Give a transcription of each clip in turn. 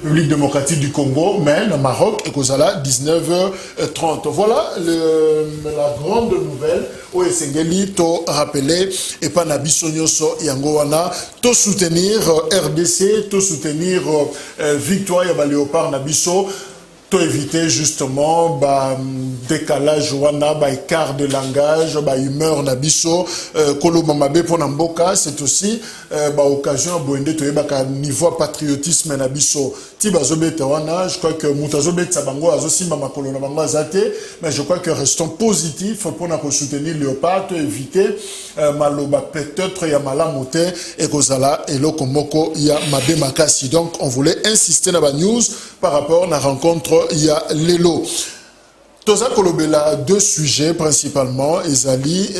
République démocratique du Congo, mais le Maroc, et Kozala, 19h30. Voilà la grande nouvelle. Où Sengeli to rappelé et pas Nabiso Nyoso Yangowana to soutenir RDC, to soutenir Victoire Yaba Léopard Nabiso. Pour éviter justement décalage wana écart de langage humeur nabiso koloba mabe pour namboka c'est aussi occasion boende to yeba niveau patriotisme nabiso ti bazobeta wana je crois que mutazobeta bango azosimba makolo na bango azate mais je crois que restons positifs pour na soutenir Léopard to éviter maloba peut-être ya malamote et kozala eloko moko ya mabe makasi. Donc on voulait insister na ba news par rapport à la rencontre il y a Lelo. Toza Kolobela, deux sujets principalement, Ezali,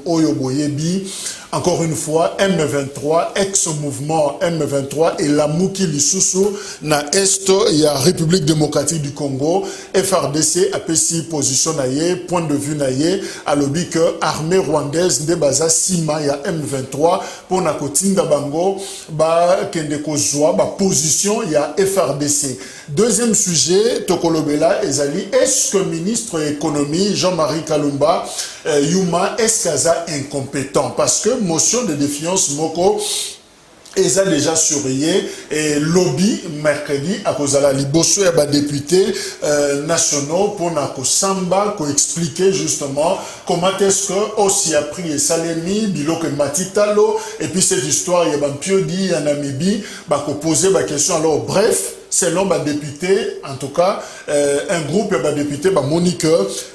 Oyoboyebi, encore une fois, M23, ex-mouvement M23 et la Mouki Lisusu, na Est, il y a République démocratique du Congo, FRDC, APC, position naïe, point de vue naïe, à l'objet que armée rwandaise, de baza Sima, il y a M23, pour na kotinda bango, kende kozwa, position, il y a FRDC. Deuxième sujet, Tokolobela, Ezali, est-ce que ministre de l'économie, Jean-Marie Kalumba, Yuma, est-ce qu'il est incompétent? Parce que motion de défiance moko ils ont déjà surveillé et lobby mercredi à cause de la liboso et députés nationaux pour nako samba pour expliquer justement comment est-ce que aussi a pris Salemi biloko Matitalo et puis cette histoire il y a Piodi en Namibie ko poser la question. Alors bref, selon les députés, en tout cas, un groupe de députés, Monique,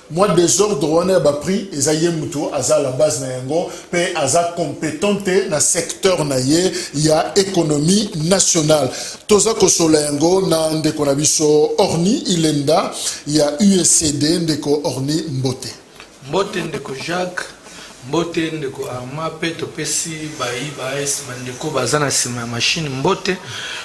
moi, désordre, on a pris, et ça y est, à la base, mais à compétente dans le secteur, il y a économie nationale. Toza Kosolengo, na ndeko nabiso Orni, Ilenda, il y a USCD, ndeko Orni Mbote. Mbote ndeko Jacques. Mbote ndeko Arma pe topesi baes bandeko bazana sima machine mbote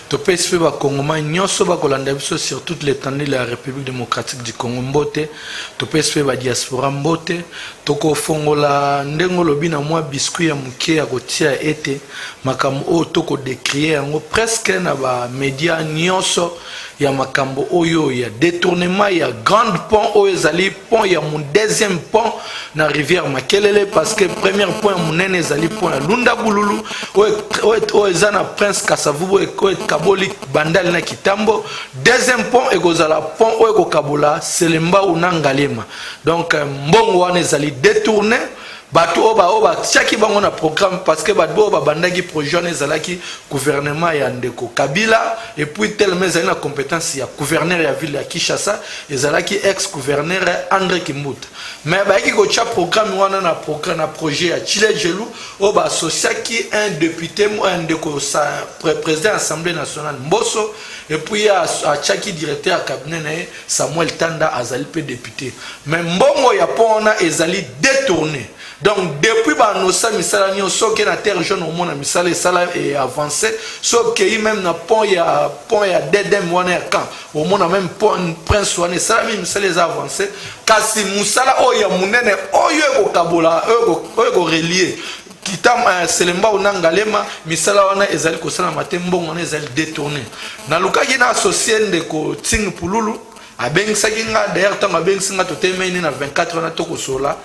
topesi fe ba Kongoma nyoso ba kolanda biso sur toute l'étendue de la République démocratique du Congo mbote topesi fe ba diaspora mbote toko fongola ndengo lobi na mwa biscuit ya muke ya kotia ete makambo o toko décrier yango presque na ba média nyoso ya makambo oyo ya détournement ya grande pont oyo ezali pont ya mon deuxième pont na rivière Makelele parce que premier point munene ezali pont ya Lunda Bululu oyo ezana Prince Kasavubu oyo kaboli bandali na Kitambo. Deuxième pont ekozala pont oyo kokabola Selemba unangalema. Donc mbongo wana ezali détourné bato oba chaki bango na programme parce que bato oba bandaki projet ezalaki gouvernement ya ndeko Kabila et puis tellement ezali na compétence ya gouverneur ya ville ya Kinshasa ezalaki ex gouverneur André Kimbuta mais baiki ko cha programme wana na programme na projet ya Chile Jelu oba associaki un député un ndeko président de l'Assemblée nationale Mbosso et puis a chaki directeur ya cabinet Samuel Tanda azali pe député mais mbongo ya pona ezali détourné. Donc depuis banosa misala nyoso ke na terre jaune au monde misala sala et avancé so ke même na pont ya dedem wana kan au monde même pont prince wana sala misala les avancé kasi musala o ya munene oyo ko kabola oyo ko relier kitam Selemba unangalema misala wana ezali ko sala matembo wana ezali détourné na lukaki na associé ndeko Ting Pululu abengisaki nga d'ailleurs tant abengisinga totemeni na 24 wana toko sola.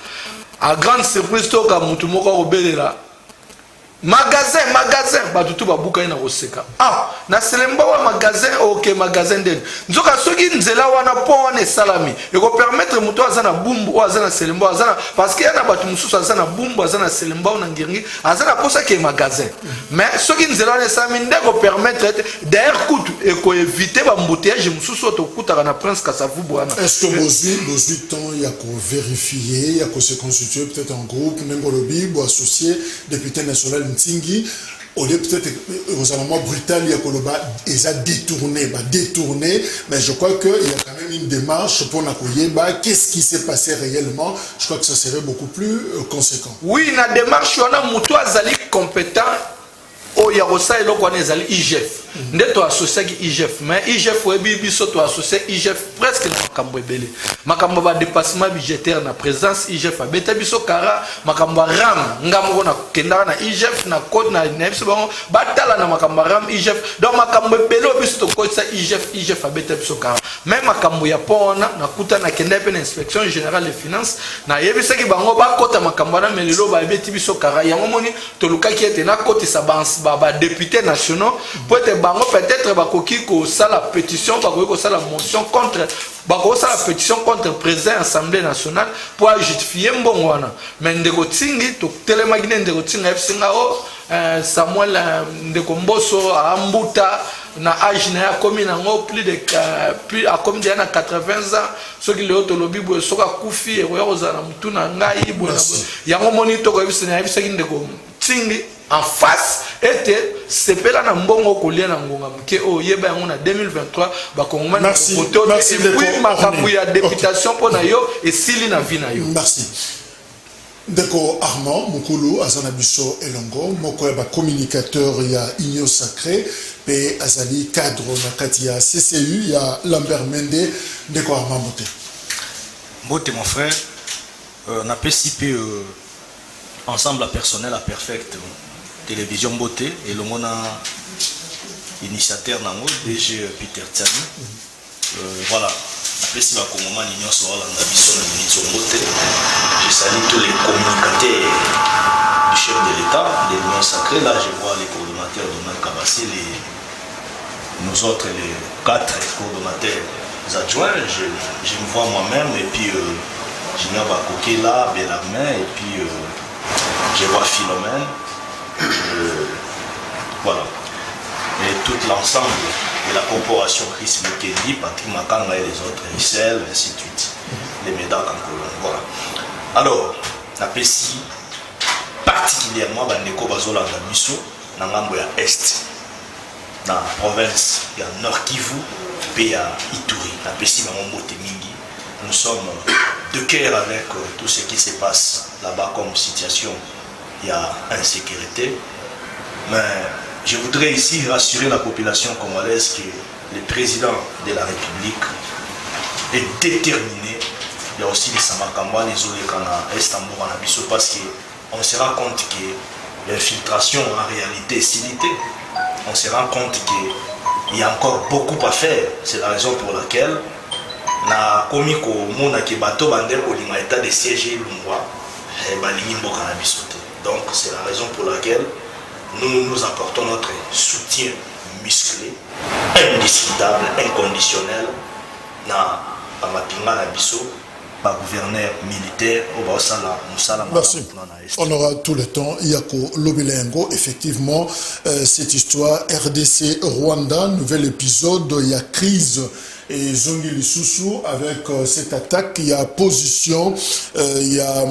À grande surprise, tout le monde a magasin batutu babuka ina koseka na Selemba wa magasin den nzoka soki nzela wana pone salami et ko permettre muto azana bumbu azana Selemba azana parce que yana batu mususu azana bumbu azana Selemba na ngiringi azana posa ke magasin mais soki nzela wana salami ndeko permettre d'ailleurs kutu et ko éviter ba embouteillage mususu to kutaka na Prince Kasavubu wana. Est-ce que bozi temps ya ko vérifier ya ko se constituer peut-être un groupe ngolobi bo associé député national Ntingi, au lieu peut-être aux brutal, il y a Koloba, ils ont détourné, mais je crois qu'il y a quand même une démarche pour Nakoyeba. Qu'est-ce qui s'est passé réellement? Je crois que ça serait beaucoup plus conséquent. Oui, la démarche, on a Moutoua Zali compétent. Oh, il y a aussi l'ONU IGF. nde to associé ki IGF mais IGF webi biso to associé IGF presque na makambo ebele makambo ba dépassement budgétaire na présence IGF abeta biso kara makambo ram ngamoko na kendara na IGF na code na biso bango batala na makambo ram IGF donc makambo ebele biso to ko sa IGF abeta biso kara même makambo ya pona na kuta na kenda pe na inspection générale des finances na yebisa ki bango ba kota makambo na melelo ba ebeti biso kara yango moni to lukaki ete na koti sa ba députés nationaux pour être bango peut-être bakoki ko sala pétition bakoki ko sala motion contre bakoki sala pétition contre président assemblée nationale pour justifier mbongo wana mais ndeko tingi to telema gine ndeko tinga fsinga o Samuel ndeko mboso ambuta na âge na komi nango plus a comme na 80 ans ce qui le auto lobby bo soka kufi e ko zana mutu na ngai bo yango moni to ko bisena bisa ndeko tingi en face était sepela na mbongo kolia na ngonga mke o yeba yango na 2023 ba kongoma na photo et puis makambu ya députation pona yo et sili na vina yo. Merci. Ndeko Armand Mukulu azana biso elongo moko ya communicateur ya Union Sacrée pe azali cadre na kati ya CCU ya Lambert Mende. Ndeko Armand Mote. Mote mon frère, on a participé ensemble à personnel à Perfect Télévision Beauté et le mona initiateur nango DG Peter Tiani. Voilà, après si va comme moment l'union sera dans la Beauté. Je salue tous les communicateurs du chef de l'État, de l'Union Sacrée. Là, je vois les coordonnateurs Donald Kabassi, nous autres, les 4 coordonnateurs adjoints. Je me vois moi-même et puis Junior Bakoké là, Bellarmin et puis je vois Philomène. Voilà. Et tout l'ensemble de la corporation Chris Mukendi, Patrick Makanga et les autres, Michel, ainsi de suite. Les médailles en colonne. Voilà. Alors, la PCI, particulièrement, Bandeko Bazola Ngamiso, dans l'Amboya Est, dans la province, il y a Nord Kivu, et il y a Ituri, la PCI, Mingi. Nous sommes de cœur avec tout ce qui se passe là-bas comme situation. Il y a insécurité, mais je voudrais ici rassurer la population congolaise que le président de la République est déterminé. Il y a aussi les Samakamba, les Olekana, Istanbul, parce qu'on se rend compte que l'infiltration en réalité est silité. On se rend compte qu'il y a encore beaucoup à faire. C'est la raison pour laquelle na komiko mona ke bato bandeko linga état de siège lungwa balingi mboka na bisote. Donc c'est la raison pour laquelle nous apportons notre soutien musclé, indiscutable, inconditionnel na Amapinga na biso, par gouverneur militaire au Baosala Moussala. Merci. On aura tout le temps. Yako Lobelengo, effectivement, cette histoire RDC Rwanda, nouvel épisode, il y a crise. Et Zongi Lisusu avec cette attaque, il y a position, il y a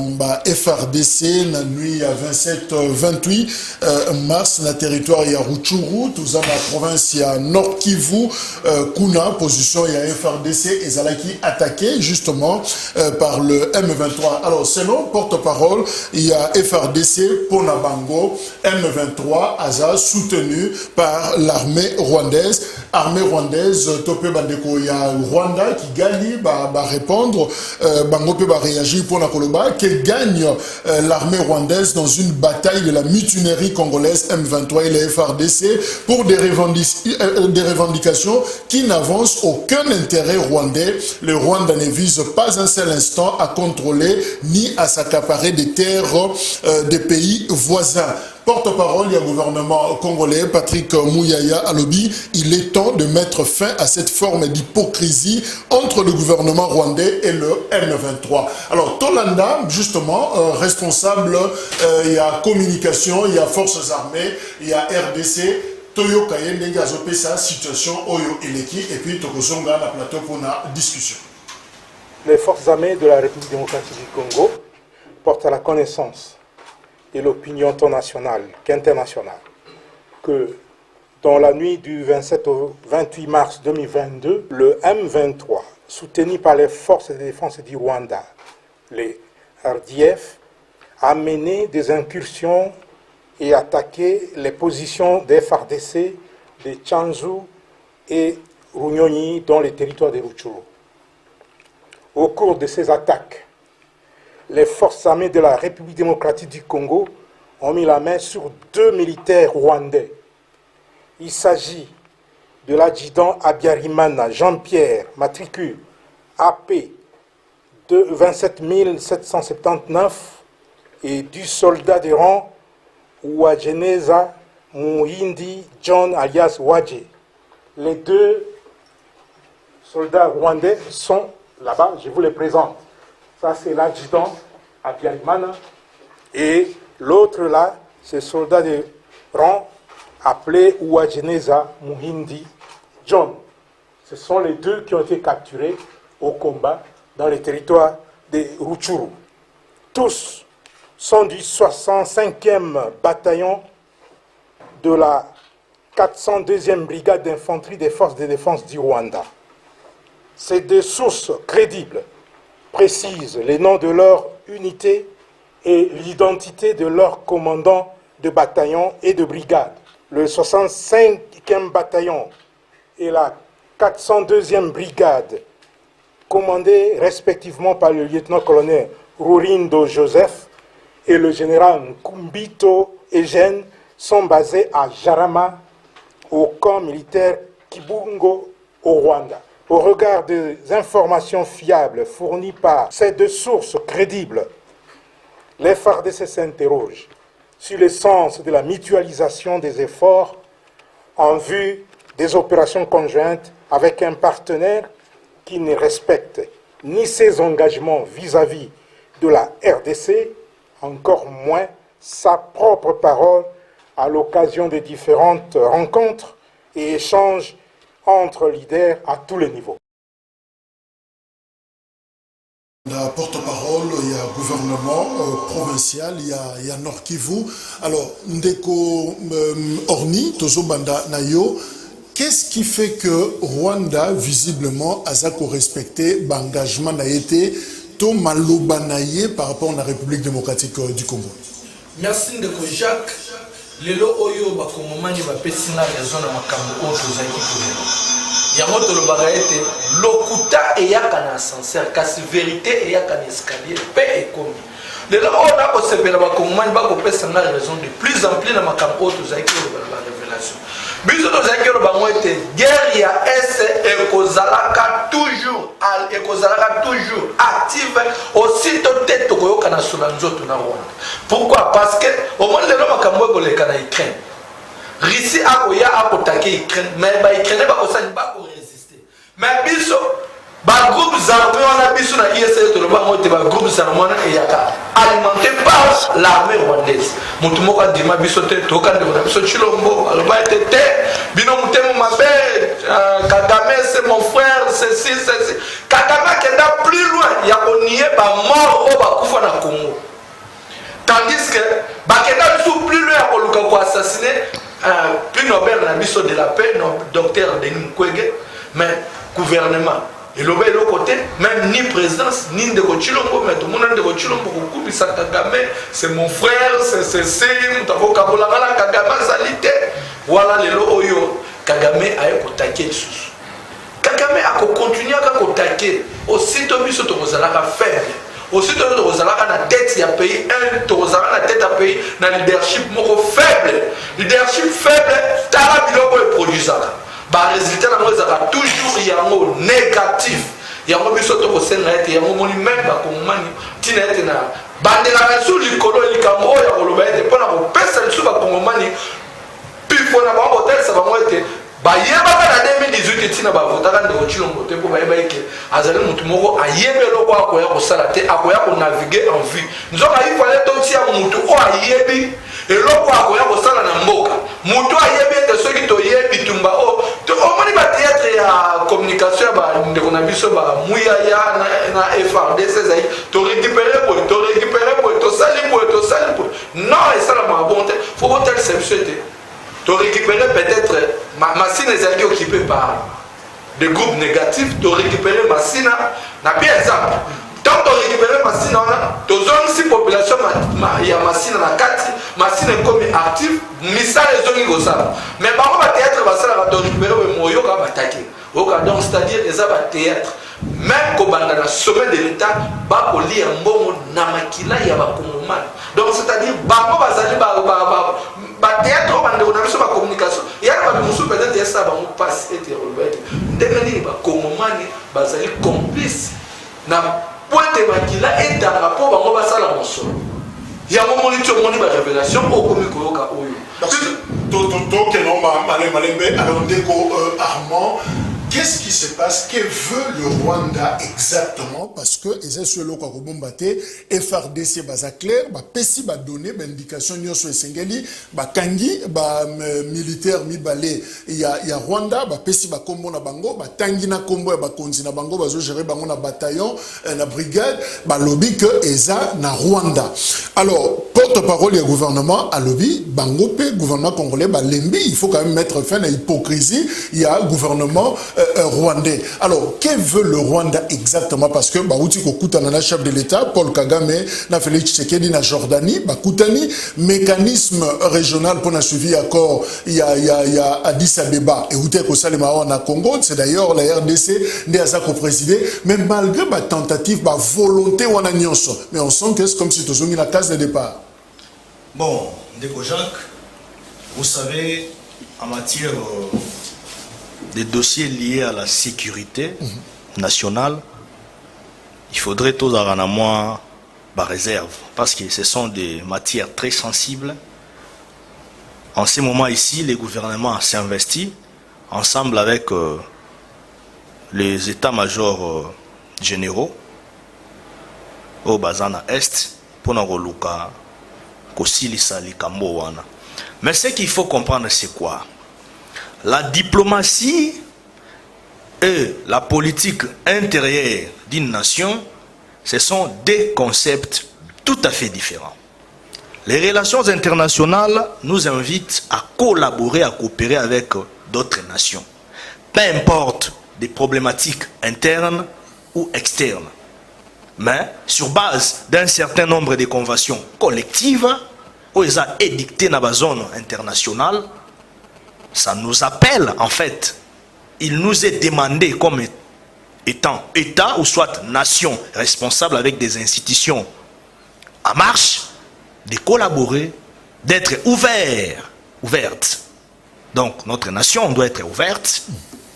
FRDC, la nuit il y a 27-28 mars, dans le territoire il y a Rutshuru, tout ça dans la province il y a Nord Kivu, Kuna, position il y a FRDC et Zalaki attaqué justement par le M23. Alors selon porte-parole, il y a FRDC, Ponabango, M23, Aza, soutenu par l'armée rwandaise. Armée rwandaise, Topé Bandeko, il y a Rwanda qui gagne, va répondre, Bangope va réagir pour la Koloba, qu'elle gagne l'armée rwandaise dans une bataille de la mutinerie congolaise M23 et les FRDC pour des revendications qui n'avancent aucun intérêt rwandais. Le Rwanda ne vise pas un seul instant à contrôler ni à s'accaparer des terres des pays voisins. Porte-parole du gouvernement congolais, Patrick Mouyaya Alobi, il est temps de mettre fin à cette forme d'hypocrisie entre le gouvernement rwandais et le M23. Alors, Tolanda, justement, responsable, il y a communication, il y a forces armées, il y a RDC, Toyo Kaye, Nengazope, sa situation, Oyo Eleki, et puis Tokozonga, la plateau pour la discussion. Les forces armées de la République démocratique du Congo portent à la connaissance et l'opinion tant nationale qu'internationale, que dans la nuit du 27 au 28 mars 2022, le M23, soutenu par les forces de défense du Rwanda, les RDF, a mené des incursions et attaqué les positions des FARDC de Tchanzu et Runyonyi dans les territoires de Rutshuru. Au cours de ces attaques, les forces armées de la République démocratique du Congo ont mis la main sur 2 militaires rwandais. Il s'agit de l'adjudant Abiyarimana Jean-Pierre, matricule AP de 27 779, et du soldat de rang Uwajeneza Muhindi John alias Wadje. Les 2 soldats rwandais sont là-bas, je vous les présente. Ça, c'est l'adjudant Abiyarimana. Et l'autre là, c'est le soldat de rang appelé Uwajeneza Muhindi John. Ce sont les 2 qui ont été capturés au combat dans les territoires de Rutshuru. Tous sont du 65e bataillon de la 402e brigade d'infanterie des forces de défense du Rwanda. Ces 2 sources crédibles précisent les noms de leur unité et l'identité de leurs commandants de bataillon et de brigade. Le 65e bataillon et la 402e brigade, commandés respectivement par le lieutenant-colonel Rurindo Joseph et le général Nkumbito Eugène, sont basés à Jarama, au camp militaire Kibungo, au Rwanda. Au regard des informations fiables fournies par ces 2 sources crédibles, les FARDC s'interrogent sur le sens de la mutualisation des efforts en vue des opérations conjointes avec un partenaire qui ne respecte ni ses engagements vis-à-vis de la RDC, encore moins sa propre parole à l'occasion des différentes rencontres et échanges entre leaders à tous les niveaux. La porte-parole, il y a gouvernement provincial, il y a Nord Kivu. Alors, Ndeko Orni, Tozo Banda Nayo, qu'est-ce qui fait que Rwanda, visiblement, a respecté l'engagement n'a été to malobanaye par rapport à la République démocratique du Congo? Merci Ndeko Jacques. Lelo oyo bakongomani bapesi na raison na makambo oyo tozaki kolelo. Yango tolobaka ete lokuta eyaka na ascenseur kasi vérité eyaka na escalier pe ekomi. Lelo oyo nakosepela bakongomani bakopesa na raison de plus en plus na makambo oyo tozaki kolelo ba révélation. Biso tozaki kolelo bango ete guerre ya est ekozalaka toujours active aussitôt tête tokoyoka na sula nzoto na Rwanda. Pourquoi? Parce que au moins lelo makambo ekoleka na Ukraine. Russie akoya akotake Ukraine, mais ba Ukraine bakosani bako résister. Mais biso ba groupes armés on a biso na ISL to loba ngote ba groupes armés na yaka alimenté par l'armée rwandaise. Mutu moko adima biso te tokande na biso Chilombo aloba tete bino mutemo mabe Kagame c'est mon frère ceci. Kagame kenda plus loin ya konier ba mort o ba kufa na Congo. Tandis que bakenda biso plus loin ya koluka ko assassiner prix Nobel na biso de la paix docteur Denis Mukwege, mais gouvernement et l'autre côté même ni présidence ni Ndeko Chilombo, mais tout le monde Ndeko Chilombo kokubisa Kagame c'est mon frère c'est mutavo kabola ngala Kagame salite voilà lelo oyo Kagame aye kotake sous Kagame a continuer à kotaker aussitôt biso to kozalaka faible. Aussi, nous avons la tête du pays, nous avons la tête du pays, dans le leadership faible. Leadership faible, Tara Biloko est produisant. Le résultat, nous avons toujours négatif. Il y a un peu de temps, il y a un moment même, il y a un bandera sur le colo, il y a un moment, il y a un personne sur le Congomani, puis il faut avoir un hôtel, ça va être. Bayeba na 2018 tina ba votaka Ndeko Chilombo te ko bayeba ke azali mutu moko ayebelo kwa akoya ko sala te akoya ko naviguer en vue nzoka il fallait totia mutu o ayebi eloko akoya ko sala na mboka mutu ayebi te soki to yebi tumba o to omoni ba théâtre ya communication ba Ndeko na biso ba muya ya na FRDC zai to récupérer to sali non et ça la bonté faut hôtel service tu récupérer peut-être Massina est occupée par des groupes négatifs, tu récupérer Massina, n'a bien exemple. Tant tu récupérer Massina, tu as aussi population il y a Massina na kati, machine comme active misala ezongi kosala mais bango ba théâtre basala ba récupérer le moyo ka bataki donc c'est-à-dire eza ba théâtre même kobanda na sommet de l'état ba kolia mbongo na makila ya ba kongomani donc c'est-à-dire bango bazali ba théâtre bande on a sur la communication il y a ba musu peut-être ça ba mu passe et ndengani ba kongomani bazali complice na pointe makila et dans rapport bango basala mosolo ya momoni tu moni ba révélation au komi koyoka oyo to que non malembe alors ndeko Armand. Qu'est-ce qui se passe? Que veut le Rwanda exactement? Parce que les SLO kwa kobombate FRDC baza clair, ba pesi ba donner ba indication nyoso esengeli, ba kangi ba militaire mibale ya Rwanda, ba pesi ba kombo na bango, ba tangi na kombo ya ba konzi na bango bazo gérer bango na bataillon, na brigade, ba lobby que eza na Rwanda. Alors, porte-parole du gouvernement a lobby bango pe gouvernement congolais ba lembi, il faut quand même mettre fin à l'hypocrisie, il y a gouvernement rwandais. Alors, que veut le Rwanda exactement? Parce que Baouti Kokuta na chef de l'État, Paul Kagame, na Félix Tshisekedi na Jordanie, Bakoutani, mécanisme régional pour la suivi accord, il y a Addis Abeba et Outé Kosalema na Congo, c'est d'ailleurs la RDC, Néazako présidé, mais malgré ma tentative, ma volonté wana nyonso, mais on sent que c'est comme si tu as la case de départ. Bon, Ndeko Jacques, vous savez, en matière des dossiers liés à la sécurité nationale, il faudrait tous avoir à moi réserve parce que ce sont des matières très sensibles. En ce moment ici, le gouvernement s'investit ensemble avec les états-majors généraux au Bazana Est pour nous reluka kosilisa likambo wana. Mais ce qu'il faut comprendre, c'est quoi? La diplomatie et la politique intérieure d'une nation, ce sont deux concepts tout à fait différents. Les relations internationales nous invitent à collaborer, à coopérer avec d'autres nations. Peu importe des problématiques internes ou externes. Mais sur base d'un certain nombre de conventions collectives, où ils ont édicté dans la zone internationale, ça nous appelle, en fait, il nous est demandé comme étant État ou soit nation responsable avec des institutions en marche, de collaborer, d'être ouverte. Donc notre nation doit être ouverte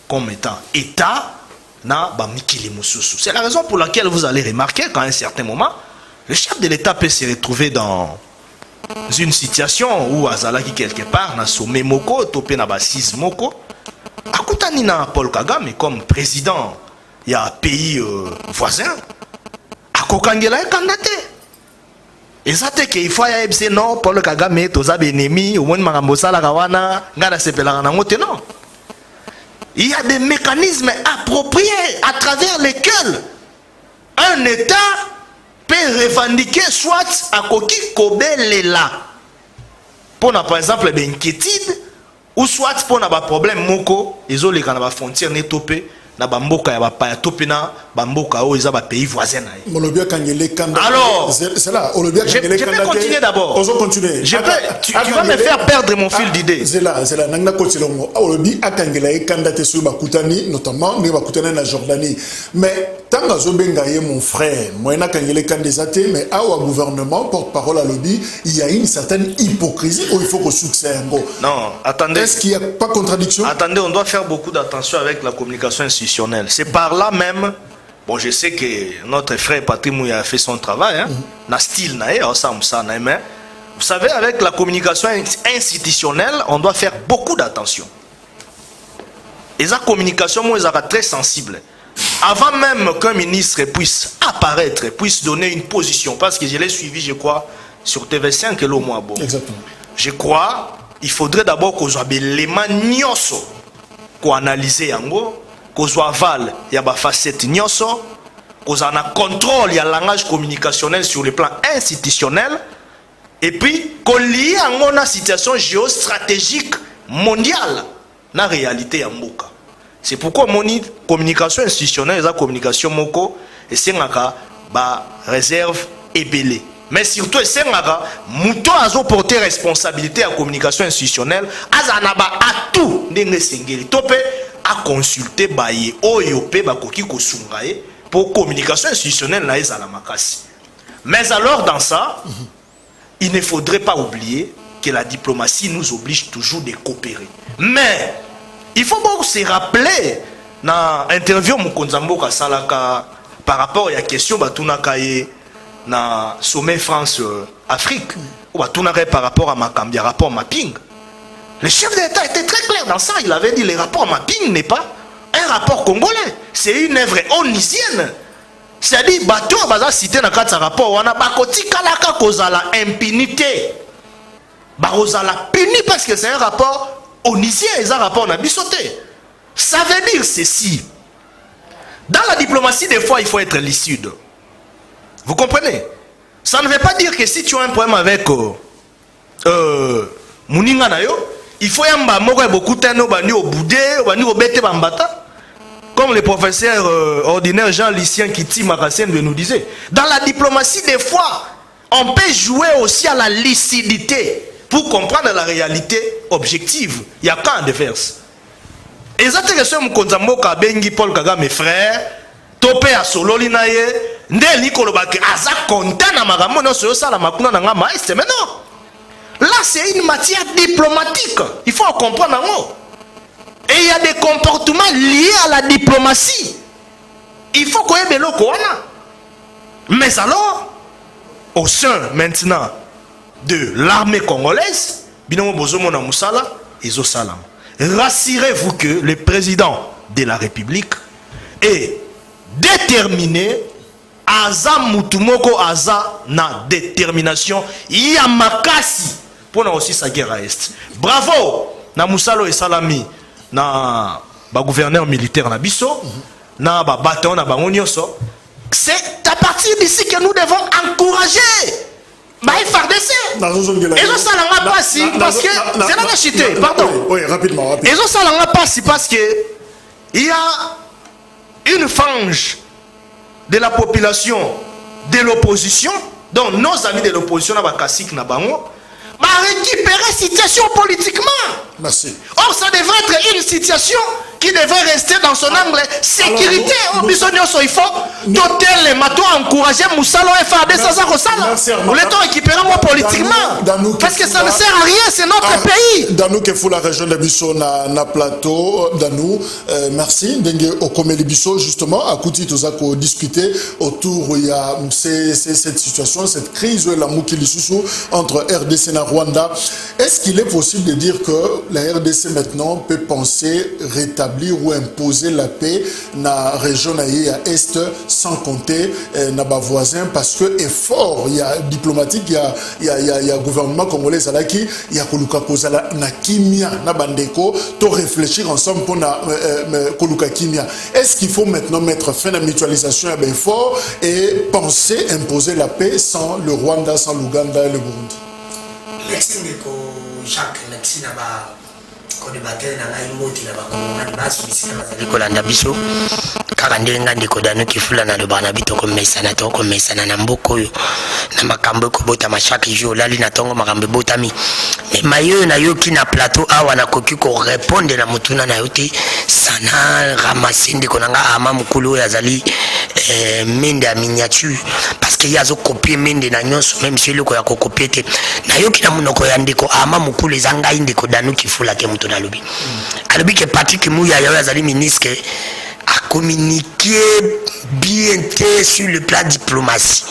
comme étant État. C'est la raison pour laquelle vous allez remarquer qu'à un certain moment, le chef de l'État peut se retrouver dans une situation où Azalaki quelque part na sommet moko topé na basis moko akutani na Paul Kagame comme président il y a un pays voisin akokangela candidaté ezate ke il faut ya ebse non Paul Kagame toza benemi au moins makambo sala kawana ngana sepelaka na ngote non. Il y a des mécanismes appropriés à travers lesquels un État peut revendiquer soit à Koki Kobelela pour par exemple des inquiétudes ou soit pour un problème moko ils ont les frontières netopé na bamboka ya bapaya topina bamboka o eza ba pays voisins. Alors c'est là je peux continuer d'abord. On continuer. Tu vas me faire perdre mon fil d'idée. C'est là nanga kotilongo olobi akangela e candidaté sur bakutani notamment ne bakutana na Jordanie mais tant azobenga ye mon frère moi na kangela candidaté mais au gouvernement porte-parole à lobby il y a une certaine hypocrisie où il faut que succès un beau. Non, attendez. Est-ce qu'il y a pas contradiction? Attendez, on doit faire beaucoup d'attention avec la communication institutionnelle. C'est par là même, bon je sais que notre frère Patrick Mouya a fait son travail, hein, na style na mais vous savez avec la communication institutionnelle, on doit faire beaucoup d'attention. Et la communication moi est très sensible. Avant même qu'un ministre puisse apparaître, puisse donner une position, parce que je l'ai suivi, je crois, sur TV5 et le mois bon. Exactement. Je crois, il faudrait d'abord qu'on soit l'élément nyoso, qu'on analyse yango. Qu'on soit val, il y a des facettes nyoso, qu'on ait un contrôle, il y a un langage communicationnel sur le plan institutionnel, et puis qu'on lie à une situation géostratégique mondiale, dans la réalité en Mboka. C'est pourquoi mon communication institutionnelle, la communication moko, et c'est une réserve ébélée. mais surtout esengaka muto azo porter responsabilité à communication institutionnelle azanaba à tout ndenge sengeli tope à consulter baye oyo pe bakoki kosunga ye pour communication institutionnelle na ezala makasi. Mais alors dans ça, il ne faudrait pas oublier que la diplomatie nous oblige toujours de coopérer. Mais il faut beaucoup se rappeler dans l'interview Mukonzamboka Salaka par rapport à la question batunaka ye na sommet France Afrique ou batunaka par rapport à Makambi, rapport mapping. Le chef d'État était très clair dans ça. Il avait dit le rapport mapping n'est pas un rapport congolais, c'est une œuvre onisienne. C'est-à-dire bateau baza cité na kati rapport wana bakoti kalaka kozala impunité. Barozala puni parce que c'est un rapport onisien et un rapport na bisoté. Ça veut dire ceci. Dans la diplomatie, des fois, il faut être lucide. Vous comprenez? Ça ne veut pas dire que si tu as un problème avec Mouninga Nayo, il faut y avoir beaucoup de temps au boudé, au bête bambata. Comme le professeur ordinaire Jean-Lucien Kiti Marassien nous disait. Dans la diplomatie, des fois, on peut jouer aussi à la lucidité pour comprendre la réalité objective. Il y a qu'un déverse. Exactement ce que Mkonzamboka bengi Paul Kagame frère, topé à Sololi naye, ndé Nikolo Bake aza content na magambo no so sala makuna na nga maestre. Mais non. Là c'est une matière diplomatique. Il faut comprendre ngo. Et il y a des comportements liés à la diplomatie. Il faut qu'on ait des locaux. Mais alors, au sein maintenant de l'armée congolaise, binomo bozomo na musala, ezo salam. Rassurez-vous que le président de la République est déterminé, aza mutumoko aza na détermination, yamakasi pour na aussi sa guerre à est. Bravo na musalo et salami na ba gouverneur militaire na biso, na ba bataillon na bango nyonso. C'est à partir d'ici que nous devons encourager. Bah, il faut FARDC. Et ça l'a pas si parce que c'est la chité. Pardon. Oui, rapidement. Et ça l'a pas si parce que il y a une frange de la population de l'opposition, dont nos amis de l'opposition na bakasik na bango, bah récupérer situation politiquement. Merci. Or ça devrait être une situation qui devrait rester dans son angle sécurité. Au il faut doter les matos encourager Moussalo et FARDC ça ça. Nous l'étons récupérer moi politiquement. Parce que ça ne sert à rien, c'est notre pays. Dans nous qui faut la région de Bisso na plateau dans nous merci dengue au Komeli Bisso justement à Kouti Tozako discuter autour il y a cette situation, cette crise la Moukili Soussou entre RDC et Rwanda. Est-ce qu'il est possible de dire que la RDC maintenant peut penser rétablir ou imposer la paix dans la région à Est sans compter dans nos voisins parce que effort il y a diplomatique il y a gouvernement congolais qui il y a koluka kozala na kimia na bandeko to réfléchir ensemble pour na koluka kimia. Est-ce qu'il faut maintenant mettre fin à la mutualisation et effort et penser imposer la paix sans le Rwanda, sans l'Ouganda et le Burundi? Merci Ndeko Jacques, merci Naba. Quand débattait dans la moti na bakongomani basi bisika bazali kolanda biso kaka ndenga ndeko dano kifula na lobana bito komesana to komesana na mboko yo na makambo ko bota chaque jour lali na tongo makambo botami mais mayo na yo ki na plateau awa na koki ko répondre na mutuna na yote sana ramasser ndeko nanga ama mukulu yazali mende ya miniature parce que yazo copier mende na nyonso même si loko ya ko copier te na yo ki na munoko ya ndeko ama mukulu ezanga ndeko dano kifula ke mutu alobi alobi que Patrick Mouya ya azali ministre a communiqué bien sur le plan diplomatie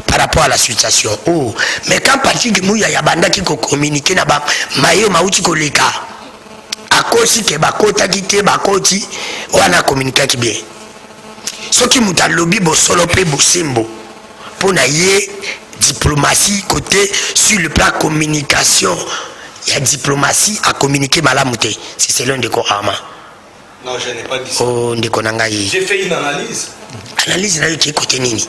par rapport à la situation. Oh, mais quand Patrick Mouya ya banda ki ko communiquer na ba mayo mauti ko leka akosi ke bakota kite bakoti wana communiquer ki bien soki muta lobby bo solo pe bosembo pona ye diplomatie côté sur le plan communication. Il y a diplomatie à communiquer malamouté. Si c'est l'un des Korama. Non, je n'ai pas dit ça. Oh, Ndeko Nangaï. J'ai fait une analyse. Analyse, là, qui est côté Nini.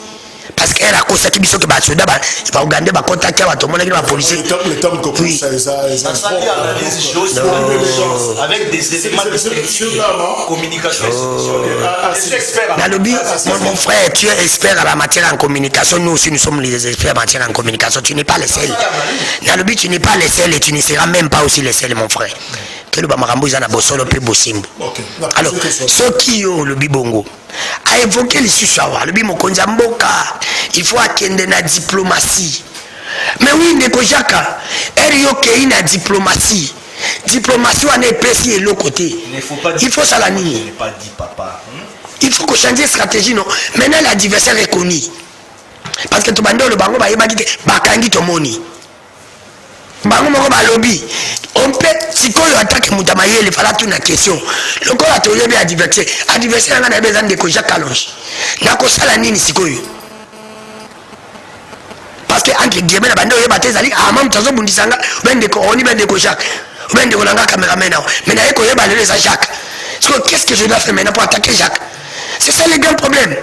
parce qu'elle a constaté biso que basoda ba Ougandais ba contacter ba tomona ki ba policier le temps que ça ça dit analyse chose avec des éléments de communication Nalobi, mon frère, tu es expert en la matière en communication, nous aussi nous sommes les experts en matière en communication, tu n'es pas le seul. Nalobi, tu n'es pas le seul et tu ne seras même pas aussi le seul, mon frère. Que le Bamarambo ils en a bossolo pe bosimbo. Alors, ce qui est le Bibongo a évoqué les sujets, le Bimokonza Mboka, il faut attendre la diplomatie. Mais oui, Neko Jaka, il y a diplomatie. Diplomatie, on est précis et l'autre côté. Il faut ça la nier. Il faut qu'on change de stratégie, non. Maintenant, l'adversaire est connu. Parce que tout le monde, le bango, il va dire que Bakangi Tomoni. Bango, il lobby. On peut, si on attaque Moutamaye, il fallait une question. Le corps a trouvé l'adversaire. L'adversaire, on a besoin de Koja Kalonge. N'a qu'au salanine, si quoi. Parce que, entre guillemets, la bande, il va te dire, ah, même, tu as Bundisanga, ben de Coroni, ben de Kojak. Ben de Rolanga caméraman. Mais il y a les Jacques. Qu'est-ce que je dois faire maintenant pour attaquer Jacques? C'est ça le grand problème.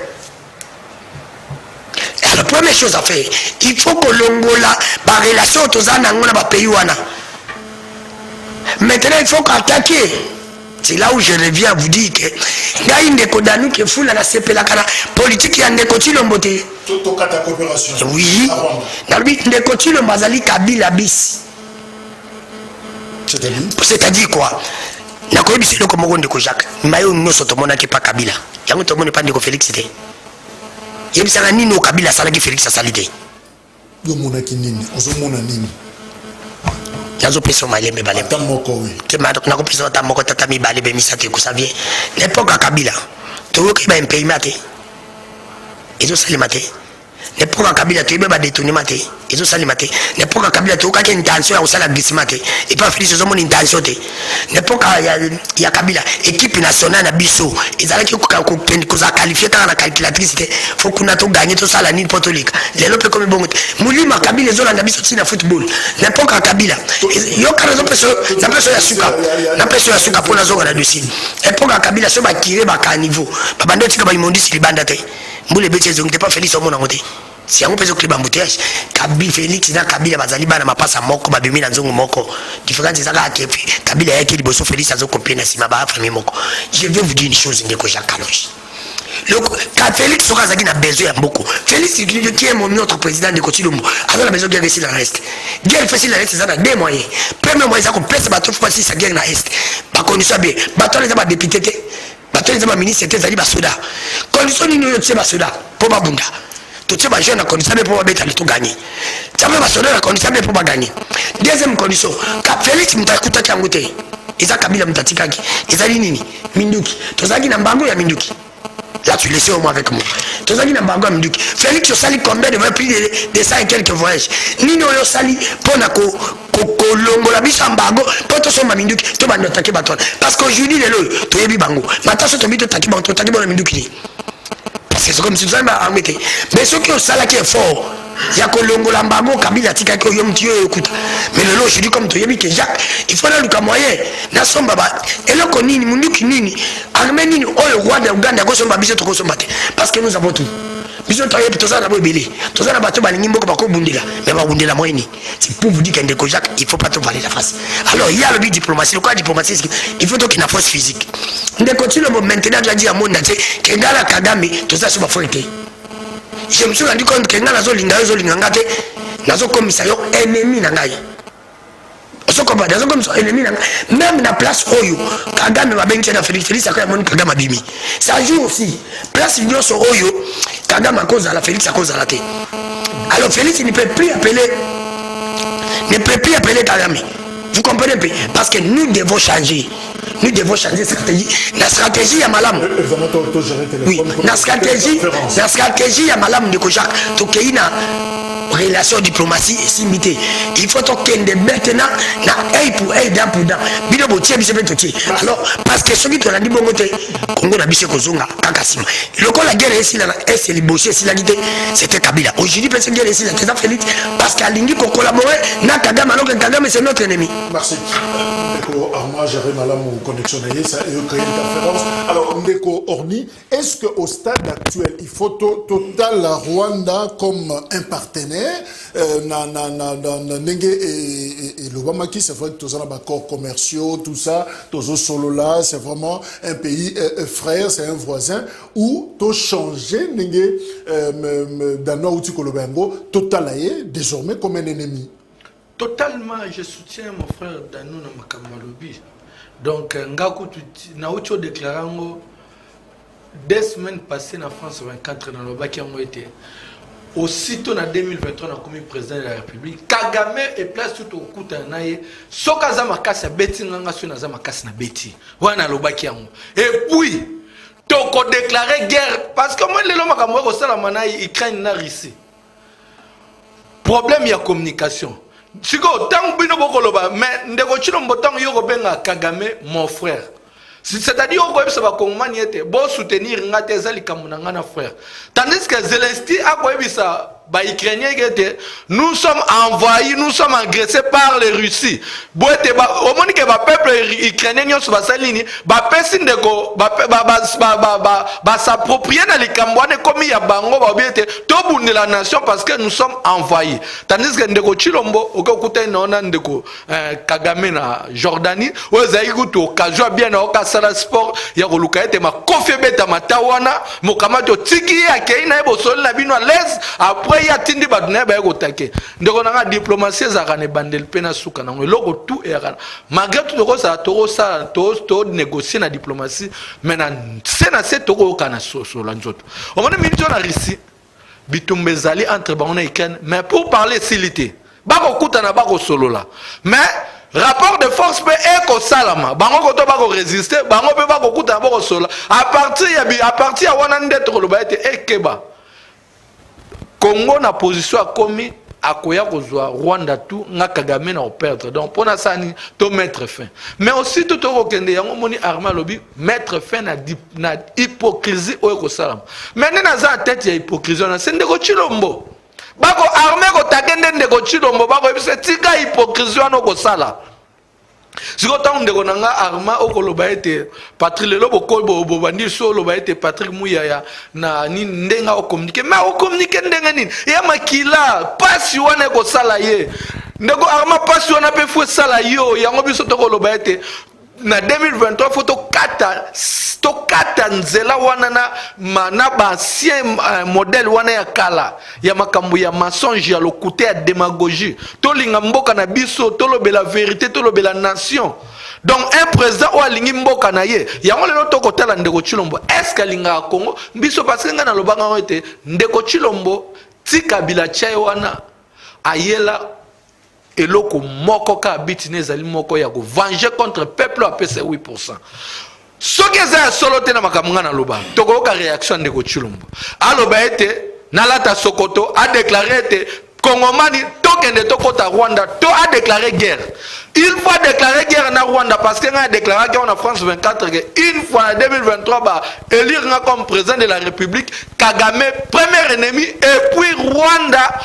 Et la première chose à faire, il faut que l'Angola, par relation aux Angola, par pays. Maintenant, il faut qu'attaquer. C'est là où je reviens à vous dire que il y a une décodanu qui est fou dans la CP, la politique qui a un décoté l'omboté. Oui. Dans le but, décoté l'ombazali Kabila bis. C'est-à-dire quoi? Na ko yebisi loko moko ndeko Jacques mayo nyoso to mona ki pa Kabila yango to mona pa ndeko Félix te yebisa nga nini o Kabila sala ki Félix asali te yo mona ki nini ozo mona nini yazo peso malembe balembe tamoko oui ke ma na ko peso tamoko tata mi balebe mi sate ko savie l'époque à Kabila to ko ba impayement te ezo salima te l'époque à Kabila to ba détournement te ezo salima te l'époque à Kabila to ka ke intention ya usala glissement te et pas Félix ozo mona intention te l'époque ya Kabila équipe nationale na biso ezalaki ko za qualifier quand la calculatrice te faut qu'on a to gagner tout ça la ni potolika lelo pe comme bon mulima Kabila ezo na biso tina football l'époque à Kabila yo ka raison peso na peso ya suka pour na zonga na dossier l'époque à Kabila so ba tirer ba ka niveau ba bando tika ba imondisi libanda te mbule beti ezo ngite pas Félix omo na ngote si yango peso clip embouteillage Kabila Félix na Kabila bazali bana mapasa moko babimi na nzongo moko différence ezaka akepi Kabila yaki liboso Félix azo copier na sima ba famille moko. Je vais vous dire une chose ndeko Jacques Kalonge. Quand Félix sera zaki na besoin ya mboko Félix qui est mon autre président de Kotilombo alors la besoin de guerre ici la reste guerre facile la reste ça a deux moyens premier moyen ça qu'on pèse bateau fois si ça guerre na est pas connu ça bien bateau les ba député bateau les ba ministre était zali ba soda condition ni yo tse ba soda pour ba bunda tout ce que jeune a connu ça pour mettre le tout gagner ça veut pas sonner la condition pour pas gagner deuxième condition quand Félix mtakuta changote iza Kabila mtatikaki izali nini Minduki tozaki na mbango ya Minduki là tu laisses au moins avec moi tozaki na mbango ya Minduki Félix osali combien de plus de 100 et quelques voyages nini oyo sali pona ko longola biso mbango po to soma Minduki to bando take baton parce qu'aujourd'hui lelo to yebi bango mataso to bito take bango to take bango Minduki. C'est comme si tu avais arrêté. Mais ce qui est ça qui est fort, il y a que l'ongolo mbango Kabila tika ko yom tio écoute. Mais le lot je dis comme tu yebi que Jacques, il faut là le moyen. Na somba ba et là ko nini munduki nini armée nini o roi de Uganda ko somba biso to ko somba parce que nous avons tout. Biso to yebi to ça na bo belé. To ça na bato ba ngimbo ko ba ko bundela. Mais ba bundela moyeni. C'est pour vous dire qu'Ndeko Jacques, il faut pas te valer la face. Alors il y a le but diplomatie, le quoi diplomatie il faut donc une force physique. Ndeko Tilo maintenant tu as dit à mon naté que ngala Kagame to ça sur ma forte. Je me suis rendu compte que ngala zo linga ngate nazo commissaire ennemi na ngai. Oso ko ba nazo commissaire ennemi na même na place oyo Kagame va benki na Félix akaya mon Kagame abimi. Ça joue aussi place nyonso oyo Kagame à cause de la Félix à cause de la té. Alors Félix ne peut plus appeler Kagame. Vous comprenez un peu? Parce que nous devons changer. Nous devons changer de stratégie. La stratégie à Malam. Oui, la stratégie à Malam de Kojak. Tokeina relation diplomatie et simité. Il faut qu'il y ait maintenant, œil pour œil, dent pour dent. Bino botier, bise betotier. Alors, parce que ceux qui te l'ont dit, bon, Congo n'a bise kozonga, kakasima. Le coup, la guerre est ici, c'est les bossiers, c'est la guité, c'était Kabila. Aujourd'hui, parce que la guerre est ici, c'est Félix, parce qu'à l'Ingi, qu'on collaborait, n'a Kagame, alors que Kagame, c'est notre ennemi. Merci. Ndeko Arma, j'arrive à la connexion, ça et créer une conférence. Alors, Ndeko Orni, est-ce qu'au stade actuel, il faut total la Rwanda comme un partenaire, Nenge et l'Obamaki, c'est vrai que tous les accords commerciaux, tout ça, tous les solo là, c'est vraiment un pays frère, c'est un voisin, ou tout changer, Nenge, dans notre Kolobengo, total désormais comme un ennemi. Totalement, je soutiens mon frère Danou na Makamalobi. Donc, Ngaku, Naocho déclarant 2 semaines passées en France 24 dans le bac qui ont été. Aussitôt en 2023, on a commis président de la République. Kagame est place tout au coup d'un aïe. Sokaza makasa beti nganga sur naza makasa na beti. Wana le bac qui ont. Et puis, toko déclaré guerre parce que moi les lois makambo ko sala manaï Ukraine na Russie. Problème il y a communication. Siko tant bino bokoloba mais ndeko chino mbotang yoko benga Kagame mon frère. C'est-à-dire que ça va commencer à soutenir ngana frère. Tandis que Zelensky a ça. Nous sommes envahis, nous sommes agressés par les Russes. Au moment que le peuple ukrainien s'approprie dans les Cambouanes comme il y a Bango, la nation parce que nous sommes envahis. Tandis que Ndeko Chilombo, Kagame na Jordanie, occasion bien au sport, il y a Olukaete ma kofebeta matawana, mokamato tiki ya keina ebo sol na bino à l'aise après ya tindi baduna ba ko take ndeko na diplomatie za kana bandel pena suka na loko tout era malgré tout to négocier na diplomatie mais na sena c'est to kana so la nzoto on mona minito na Russie bitumbezali entre bana Ukraine mais pour parler silité ba ko kutana ba ko solo la mais rapport de force peut être salama bango ko to ba ko résister bango peut ba ko kutana ba ko solo à partir ya wana ndetro lo ba ete ekeba Congo na position a commis à koya kozwa Rwanda tout nga Kagame na perdre donc pour na sani to mettre fin mais aussi tout au kende yango moni Arma lobi mettre fin na hypocrisie o ko salam mais na za tête ya hypocrisie na sende ko Chilombo bako armé ko tagende ndeko Chilombo bako bise tika hypocrisie no ko sala si vous avez un Arma au Kolobaete, Patrick Lelo, Bobandi, Solobaete, Patrick Mouyaya, na ni ndenga au communiqué, mais au communiqué ndenganin, et à Makila, pas si on est au salaye, Nego Arma, pas si on a pu faire salaye, et à Mobiso Kolobaete, na 2023, faut to kata nzela wana na ba ancien modèle wana ya kala ya makambo ya mensonge ya lokuté ya démagogie to linga mboka na biso to lobela vérité to lobela nation donc un président o alingi mboka na ye yango lelo to kotala ndeko Chilombo est-ce que linga Congo biso parce que ngana lobanga ote ndeko Chilombo tika bila chai wana ayela eloko moko ka bitine zali moko ya ko venger contre peuple à PC 8%. Ce qui est solo te na makamanga na loba toko ka réaction de Chilombo aloba ete nalata Sokoto a déclaré ete Congomani tokende tokota Rwanda to a déclaré guerre. Il faut déclarer guerre na Rwanda parce que a déclaré guerre en France 24 que une fois en 2023 ba élire comme président de la République Kagame premier ennemi et puis Rwanda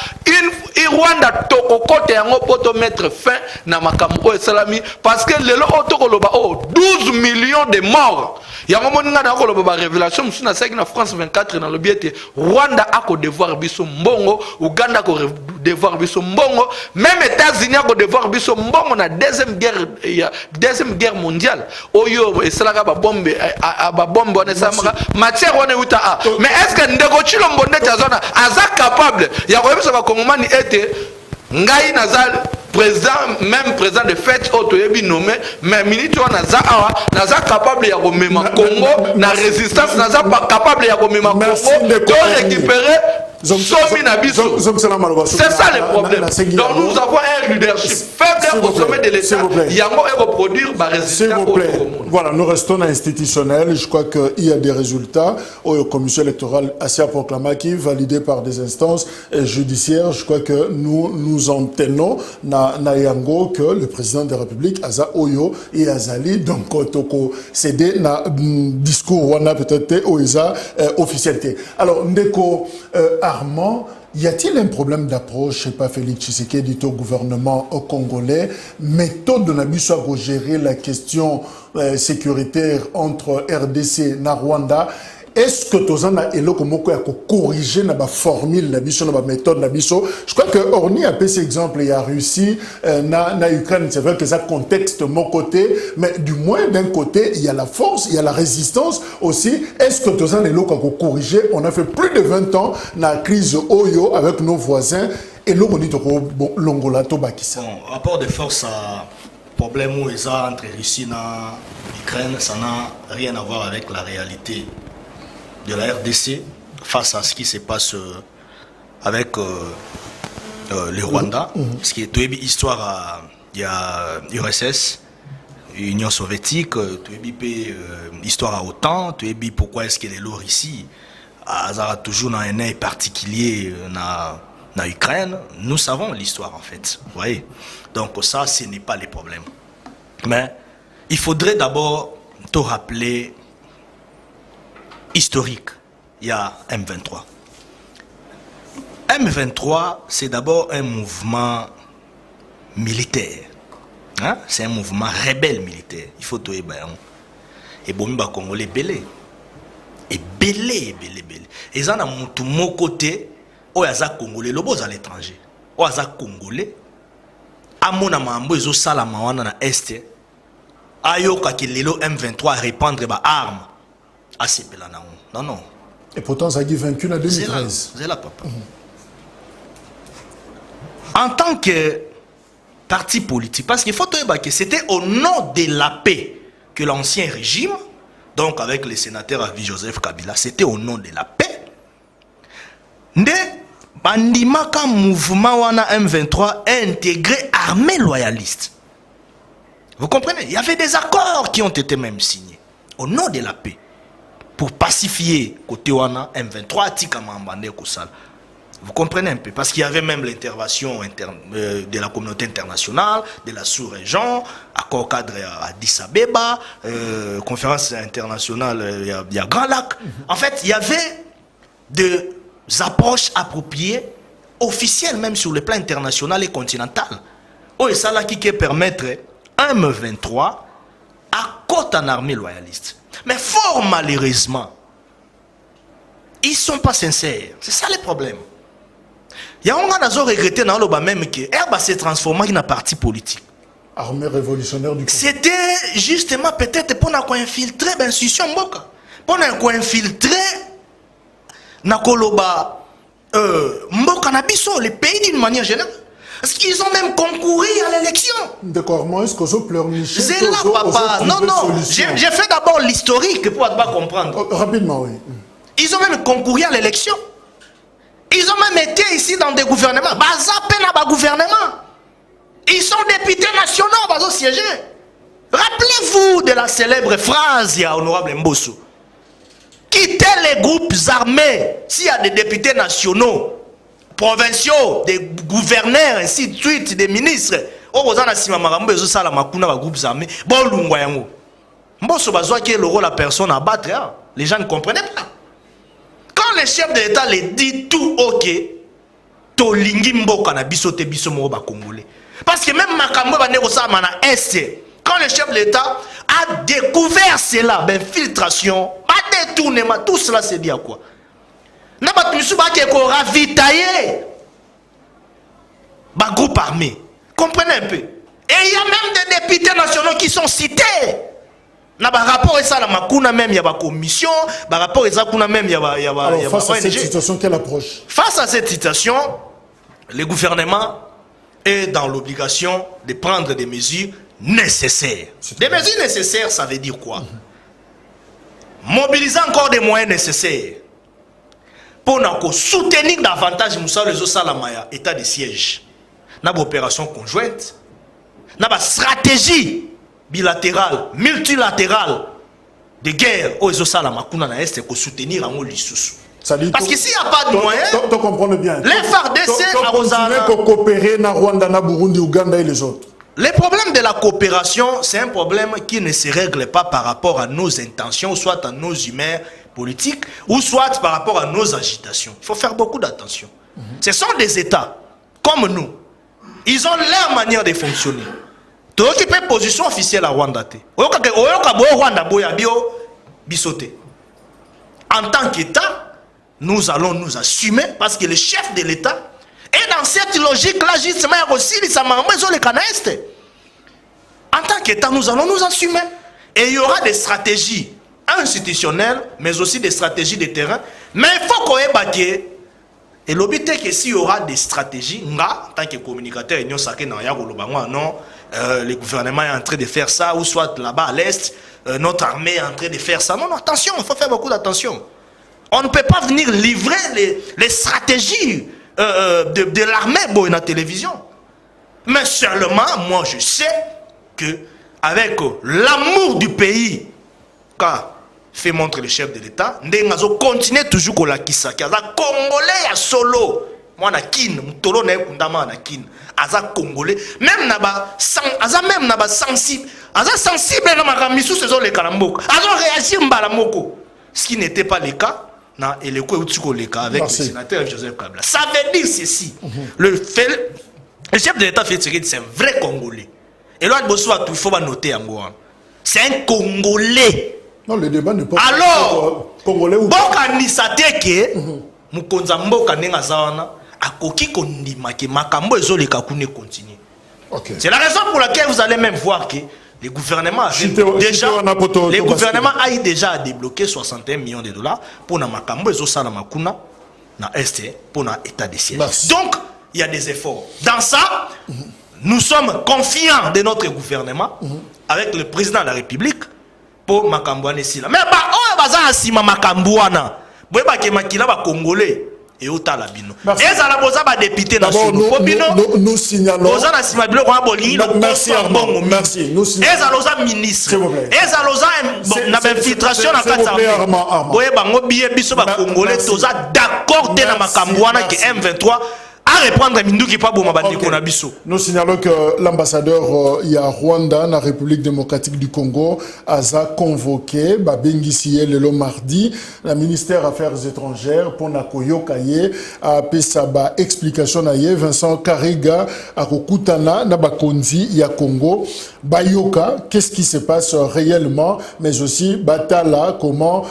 Rwanda tokokote yango poto mettre fin na makambo esalami parce que lelo otokoloba 12 millions de morts. Yango moninga na koloba ba révélation musuna saki na France 24 na lobiete Rwanda a ko devoir biso mbongo Uganda ko devoir biso mbongo même États-Unis a ko devoir biso mbongo na deuxième guerre mondiale oyo esalaka ba bombe on esamaka matière on uta a mais est-ce que ndeko Chilombo ndete azona aza capable ya ko biso ba kongomani ete ngai nazal président même président de fête otoyebi nommé mais minute naza awa naza capable ya komema Congo na résistance naza capable ya komema Congo to récupérer C'est ça le problème. Donc nous avons un leadership faible au sommet de l'État. Il y a un reproduire par résultat. Voilà, nous restons institutionnels. Je crois qu'il y a des résultats. La commission électorale a proclamé qui validé par des instances judiciaires. Je crois que nous en tenons na yango que le président de la République Aza Oyo et Azali donc toko cédé na discours wana peut-être oisa officialité. Alors ndeko Armand, y a-t-il un problème d'approche, je sais pas, Félix Tshisekedi au gouvernement congolais, méthode de Nabiso pour gérer la question sécuritaire entre RDC et Rwanda? Est-ce que tu as eloko moko ya corriger na ba formule na biso na ba méthode na biso? Je crois que Orni a pris cet exemple, il y a Russie na Ukraine, c'est vrai que ça contexte mon côté, mais du moins d'un côté il y a la force, il y a la résistance aussi. Est-ce que tu as eloko ko corriger? On a fait plus de 20 ans na crise Oyo avec nos voisins et l'on dit bon longola to bakisa. Bon, rapport de force à problème où ils ont entre Russie et Ukraine, ça n'a rien à voir avec la réalité de la RDC face à ce qui se passe avec le Rwanda. Ce qui est une histoire, il y a URSS, Union soviétique, histoire à OTAN, pourquoi est-ce que les lots ici, toujours dans un œil particulier dans Ukraine. Nous savons l'histoire en fait. Vous voyez. Donc ça, ce n'est pas le problème. Mais il faudrait d'abord te rappeler historique, il y a M23. M23, c'est d'abord un mouvement militaire. Hein? C'est un mouvement rebelle militaire. Il faut tout ébayer. Et Bomba Congolais belé. Et belé. Et ça, dans mon côté, il y a Congolais, le beau à l'étranger. Il y a Congolais. À mon amambo, ils ont salamawana na Est. Ayoka qui lelo M23 répandre des armes. Non. Et pourtant, ça a été vaincu en 2013. C'est là, papa. En tant que parti politique, parce qu'il faut te dire que c'était au nom de la paix que l'ancien régime, donc avec le sénateur Avi Joseph Kabila, c'était au nom de la paix. Ne bandimaka mouvement wana M23 intégré armée loyaliste. Vous comprenez? Il y avait des accords qui ont été même signés au nom de la paix. Pour pacifier côté wana M23 tikama mbande kosala. Vous comprenez un peu parce qu'il y avait même l'intervention de la communauté internationale, de la sous-région, accord cadre à Addis Abeba, conférence internationale il y a Grand Lac. En fait, il y avait des approches appropriées officielles même sur le plan international et continental. Et ça là qui permettre M23 à côté en armée loyaliste. Mais fort malheureusement, ils ne sont pas sincères. C'est ça le problème. Il y a un gars qui a regretté dans le même que Herba s'est transformé en un parti politique. Armée révolutionnaire du Congo. C'était justement peut-être pour infiltrer l'institution Mboka. Pour infiltrer Nakoloba Mboka Nabiso, le pays d'une manière générale. Parce qu'ils ont même concouru à l'élection. D'accord, moi, est-ce que vous pleurnichez? C'est là, papa. Non. J'ai fait d'abord l'historique pour pas comprendre. Rapidement, oui. Ils ont même concouru à l'élection. Ils ont même été ici dans des gouvernements. Gouvernement. Ils sont députés nationaux, ils ont siégé. Rappelez-vous de la célèbre phrase de Honorable Mbosso. Quittez les groupes armés s'il y a des députés nationaux, provinciaux, des gouverneurs, ainsi de suite, des ministres. La personne à battre, les gens ne comprenaient pas. Quand le chef de l'État les dit tout ok, to lingi mboka na biso te biso mo ba congolais. Parce que même makambo ba negosa mana est, quand le chef de l'État a découvert cela, infiltration, pas détournement, tout cela c'est dit à quoi? Na ba tumisu ba ke ko ravitailler ba groupe armé. Comprenez un peu. Et il y a même des députés nationaux qui sont cités. Par rapport à ça, il y a une commission, par rapport à ça, il y a face à cette situation, quelle approche? Face à cette situation, le gouvernement est dans l'obligation de prendre des mesures nécessaires. Des mesures nécessaires, ça veut dire quoi? Mobiliser encore des moyens nécessaires. pour soutenir davantage les Salamaya, état de siège. Dans l'opération conjointe, dans la stratégie bilatérale, multilatérale de guerre aux Salamakuna na est pour soutenir en l'issous. Parce que s'il n'y a pas de moyens, tu comprends bien. Les FARDC à Rosana coopérer na Rwanda, na Burundi, Ouganda et les autres. Le problème de la coopération, c'est un problème qui ne se règle pas par rapport à nos intentions, soit à nos humeurs politiques, ou soit par rapport à nos agitations. Il faut faire beaucoup d'attention. Ce sont des États comme nous. Ils ont leur manière de fonctionner. Tu occupes une position officielle à Rwanda. En tant qu'État, nous allons nous assumer parce que le chef de l'État est dans cette logique-là, justement, aussi, en tant qu'État, nous allons nous assumer. Et il y aura des stratégies institutionnelles, mais aussi des stratégies de terrain. Mais il faut qu'on ait bâti. Et l'objet est que s'il y aura des stratégies, en tant que communicateur, le gouvernement est en train de faire ça, ou soit là-bas à l'Est, notre armée est en train de faire ça. Non, non, attention, il faut faire beaucoup d'attention. On ne peut pas venir livrer les stratégies de l'armée dans la télévision. Mais seulement, moi je sais que avec l'amour du pays qu'a fait montrer le chef de l'État, nous continuer toujours à la kisa. Qu'il y a Congolais à solo. Moi na kin, mutolo na kundama na kin. Aza Congolais, même naba même naba sensible. Aza sensible na makamisu ces les kalamboka. Aza réagir mbalamoko. Ce qui n'était pas le cas. Et le cas avec le sénateur Joseph Kabila. Ça veut dire ceci. Le chef de l'État fait c'est un vrai Congolais. Et là, il faut noter en Goa. C'est un Congolais. Non, le débat n'est pas. Alors, Congolais ou Boka Nisateke, Mukonza Mboka Nengazawana, Akoki Kondimake, Makambo et Zoleka Kune continue. C'est la raison pour laquelle vous allez même voir que le gouvernement a déjà débloqué 61 millions de dollars pour na makambo ezosala makuna na este pour na état de siège. Donc il y a des efforts. Dans ça, nous sommes confiants de notre gouvernement avec le président de la République pour makambo anesila. Mais bah baza asima makambo ana. Boyeba ke makila ba congolais et au talabino. Et ça la boza ba député nationaux. Nous signalons. Boza na sima bilo kwa boli. Merci Armand. Merci. Nous signalons. Et ça loza ministre. Et ça loza na infiltration na kata. Boye bango biye biso ba congolais toza d'accord te na makambo ana ke M23 à reprendre Minduki Pabo Mabandiko Nabiso. Nous signalons que l'ambassadeur il y a Rwanda, la République démocratique du Congo, a convoqué Babengisie le mardi, le ministère des Affaires étrangères pour Nakoyo Kaye, a Pesaba explication naye, Vincent Kariga, a Kokutana, Nabakonzi, ya Congo, Bayoka, qu'est-ce qui se passe réellement, mais aussi Batala, comment,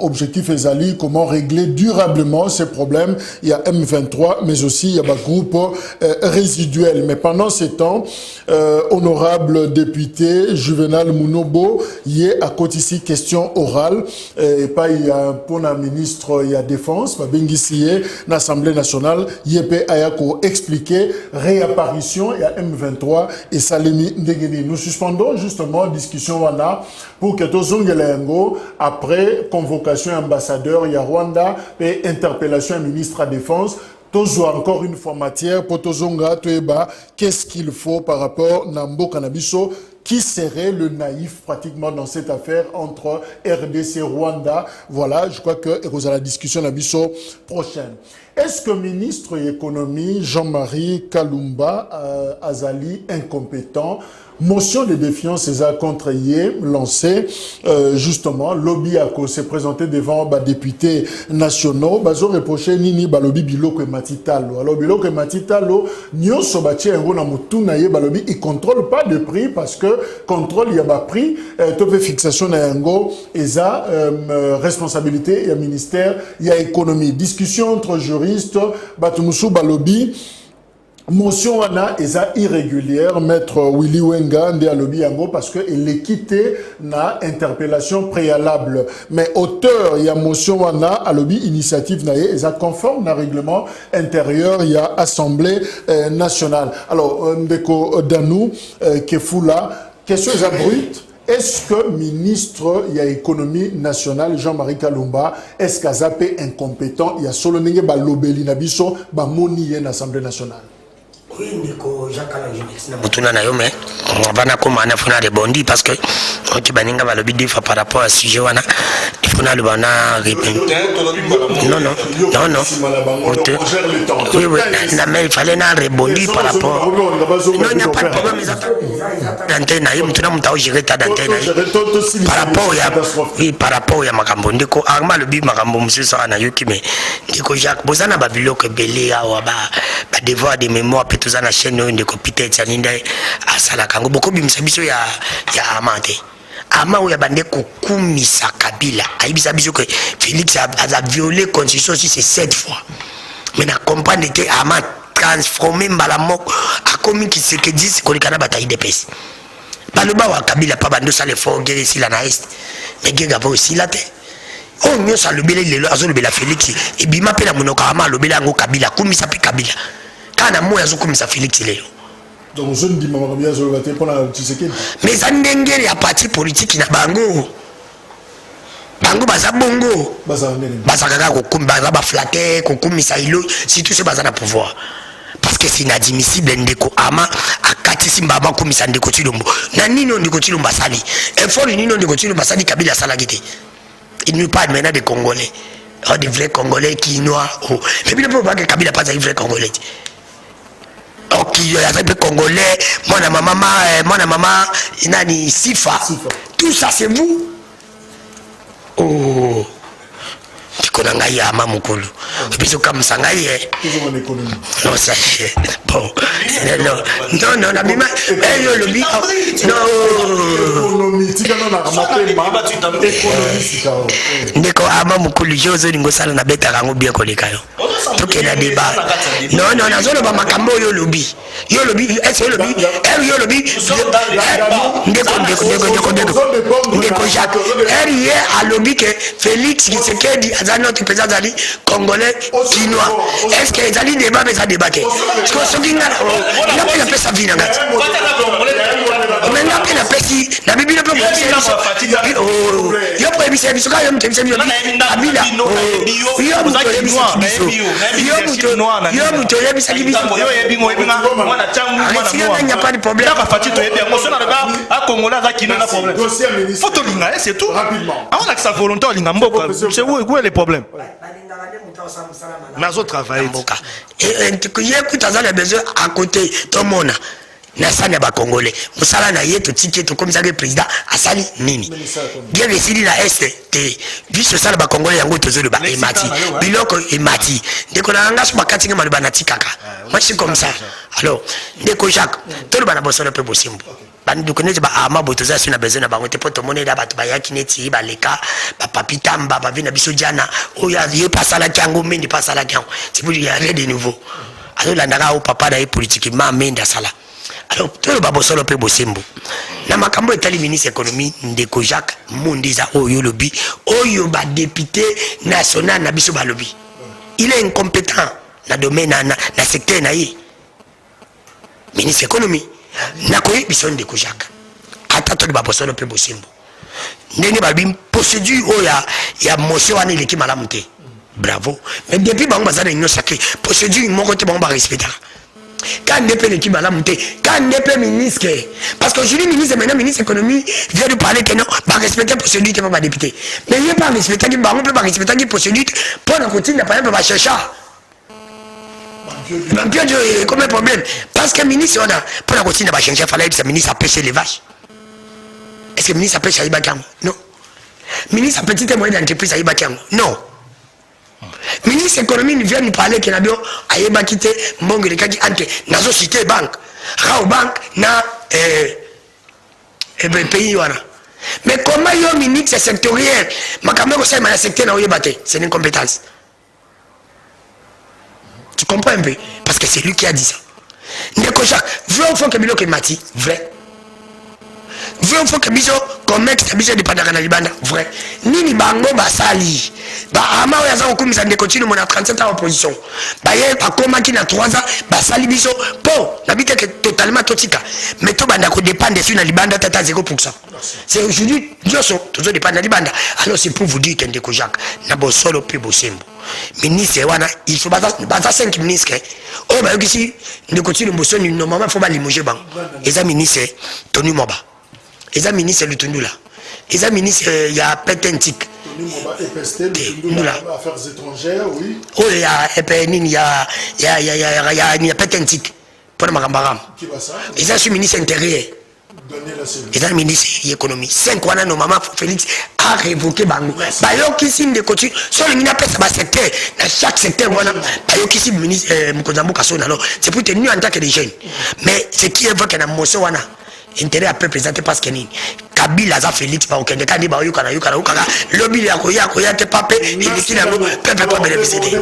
objectif Ezali, comment régler durablement ces problèmes, il y a M23, mais aussi il y a des groupes résiduels. Mais pendant ces temps, honorable député Juvenal Munobo, il y a à côté ici question orale, et pas il y a pour la ministre il y a défense, Bengisie, l'Assemblée nationale, il y a expliquer réapparition, il y a M23 et Salemi Ndegeni. Nous suspendons justement discussion pour que Tozongelengo, après convocation ambassadeur, il y a Rwanda et interpellation ministre à défense, toujours encore une fois matière pour Tozonga, qu'est-ce qu'il faut par rapport à Nambo Kanabiso, qui serait le naïf pratiquement dans cette affaire entre RDC et Rwanda. Voilà, je crois que vous avez la discussion Nabiso prochaine. Est-ce que ministre de l'économie Jean-Marie Kalumba Azali incompétent? Motion de défiance contre Yé lancée, justement, lobby a s'est présenté devant les députés nationaux, ils ont reproché Nini Balobi Biloko et Matitalo. Alors Biloko et Matitalo, Nyon Sobachi et Rona Moutunaye Balobi, ils ne contrôlent pas de prix parce que contrôle il y a pas prix, top fixation na yango, et ça, responsabilité, il y a ministère, il y a économie. Discussion entre juristes, Batumusu Balobi, motion wana eza irrégulière, maître Willy Wenga nde alobi yango parce que l'équité na interpellation préalable, mais auteur il y a motion wana alobi initiative na eza conforme na règlement intérieur, il y a assemblée nationale. Alors ndeko Danou Kefula, question eza brute. est-ce que ministre il y a économie nationale Jean-Marie Kalumba est-ce qu'azapé incompétent il y a solo ndenge ba lobeli na biso ba moni na Assemblée nationale? Oui, Nico, Jacques Mutuna na yome, on va na comment on a rebondi parce que tu baninga va le bidé par rapport à ce sujet wana, il faut na le bana répondre. Non. Oui, mais il fallait na rebondi par rapport. Non, il n'y a pas de problème. D'antenne, il mutuna mutao gérer ta d'antenne. Par rapport ya, oui, par rapport ya makambo ndiko arma le bi makambo monsieur ça na yoki mais ndiko Jacques bozana babilo que belé awa ba devoir de mémoire tout ça na chaîne de copité tsaninda asala kango boko bimisa biso ya amante ama ou ya bande kokumisa Kabila aibisa biso que Félix a violé constitution si c'est 7 fois mais na comprendre que ama transformer mbalamok a commis qui se que dit ko likana bataille de pes baloba wa Kabila pa bando ça le fort guerre si la na est mais gega ba aussi la té on nyo sa lobele lelo azo lobela Félix et bima pe na monoka ama lobela ngo Kabila kumisa pe Kabila kana moya zo komisa Félix lelo donc je ne dis maman bien zo baté pour la Tshisekedi mais ça ndengere ya parti politique na bango baza bongo baza kaka kokumba ba flatter kokumisa ilo surtout ce baza na pouvoir parce que c'est inadmissible ndeko ama akati simba ba komisa ndeko Tshilombo na nino ndeko Tshilombo sali effort nino ndeko Tshilombo sali Kabila sala gite il n'y a pas maintenant de Congolais des vrais Congolais qui noient mais bien pas que Kabila pas un vrai Congolais. Ok, il y a des Congolais, mon maman, Nani Sifa. Tout ça c'est vous. Oh, tu connais Ngaya Mamukulu. Et puis c'est comme ça Ngaya. Non, ça bon. Non, la même. Le bi. Non. Ndeko Mamukulu, Jose Ngosala na beta rango bien koleka yo. Tout est la débat. Non, zone ba makambo yo lobi. Yo lobi, est-ce lobi? Yo lobi. Ndeko Jacques. A lobi que Félix Tshisekedi a notre président Zali congolais chinois. Est-ce que Zali débat mais ça débattait? Parce que ce qui n'a pas sa vie nanga. Mais n'a pas pesi, la Bible peut yo peut biso biso ka yo mtemse biso Kabila yo muto yebi saki biso yo yebi mo yebi mwana changu mwana mo il n'y a pas de problème ka fati to yebi mo sona ba a Congolais za kino na problème photo linga c'est tout rapidement on a que sa volonté linga mboko c'est où est le problème nazo travailler mboka et que yeku tazana besoin à côté to mona na sana ba Congolais musala na yetu ticket to comme ça le président asali nini bien récidi la est biso sala ba Congolais yango tozolo ba emati biloko emati ndeko na ngaso bakatinga maluba na tikaka moi c'est comme ça alors ndeko Jacques tolo bana bosolo pe bosimbo bandi connaître ba ama botoza sur na besoin na bango te poto moneda ba to ba yakineti ba leka ba papitamba ba vina biso jana oya ye pasala kyango mendi pasala kyango c'est pour il y a rien de nouveau alors la ndaka au papa na politiquement menda sala. Alors, tout le babosolo pe bosembo. Na makambo etali ministre économie ndeko Jacques Mundiza oyo lobi, oyo ba député national na biso ba lobi. Il est incompétent na domaine na secteur na yi. Ministre économie na koyi biso ndeko Jacques. Ata to le babosolo pe bosembo. Ndenge ba bi procédure oya ya motion wana ileki malamu te. Bravo. Mais depuis bango bazana ino sacré, procédure moko te bango ba respecter. Quand n'est pas l'équipe à la montée, quand n'est pas ministre, parce que aujourd'hui, ministre, maintenant, ministre économie vient de parler que non, va respecter la procédure qui va député. Mais il n'y a pas respecté, on ne peut pas respecter la procédure pour la continuer, par exemple, va chercher. Comme un problème. Parce que le ministre, pour la continuer, va chercher, il fallait que le ministre a pêché les vaches. Est-ce que le ministre a pêché à Ibakam? Non. Le ministre a petit et moyen d'entreprise à Ibakam? Non. Ministre économie vient nous parler qu'il a bien ayeba quitté mbongo le kaki ante nazo cité banque rao banque na pays wana mais comment yo ministre sectoriel makambo ko sema na secteur na oyeba te c'est une compétence tu comprends un peu parce que c'est lui qui a dit ça ndeko Jacques vrai au fond que biloko mati vrai vrai faut que biso comex biso dépendant na libanda vrai nini bango basali ba ama oya za okumisa ndeko chino mona 37 ans opposition ba ye akoma ki na 3 ans basali biso po na bite que totalement totika mais to banda ko dépendre sur na libanda tata 0%. C'est aujourd'hui nyoso tozo dépendre na libanda. Alors c'est pour vous dire que ndeko Jacques na bo solo pe bosembo ministre wana il faut baza 5 ministres oh ba yoki ndeko chino mbosoni normalement faut ba limoger bang eza ministre Tony Moba eza ministre Lutundula eza ministre ya Petentik Tony Moba et Pestel Lutundula affaires étrangères oui oh ya epenini ya Petentik pour makambaram qui va ça eza su ministre intérieur et un ministre de l'économie. 5 ans, nos mamans, Félix a révoqué Bango. Bayoki sim de côté, sur le ministère, secteur, dans chaque secteur, Bayoki sim ministre Moukozambo Kasson. C'est pour tenir en tant que des jeunes. Mais ce qui évoque la motion, intérêt à peu présenter parce que Kabila za Félix ba okende kandi ba yukana lobby ya koya te pape et qui na peuple pas bénéficier.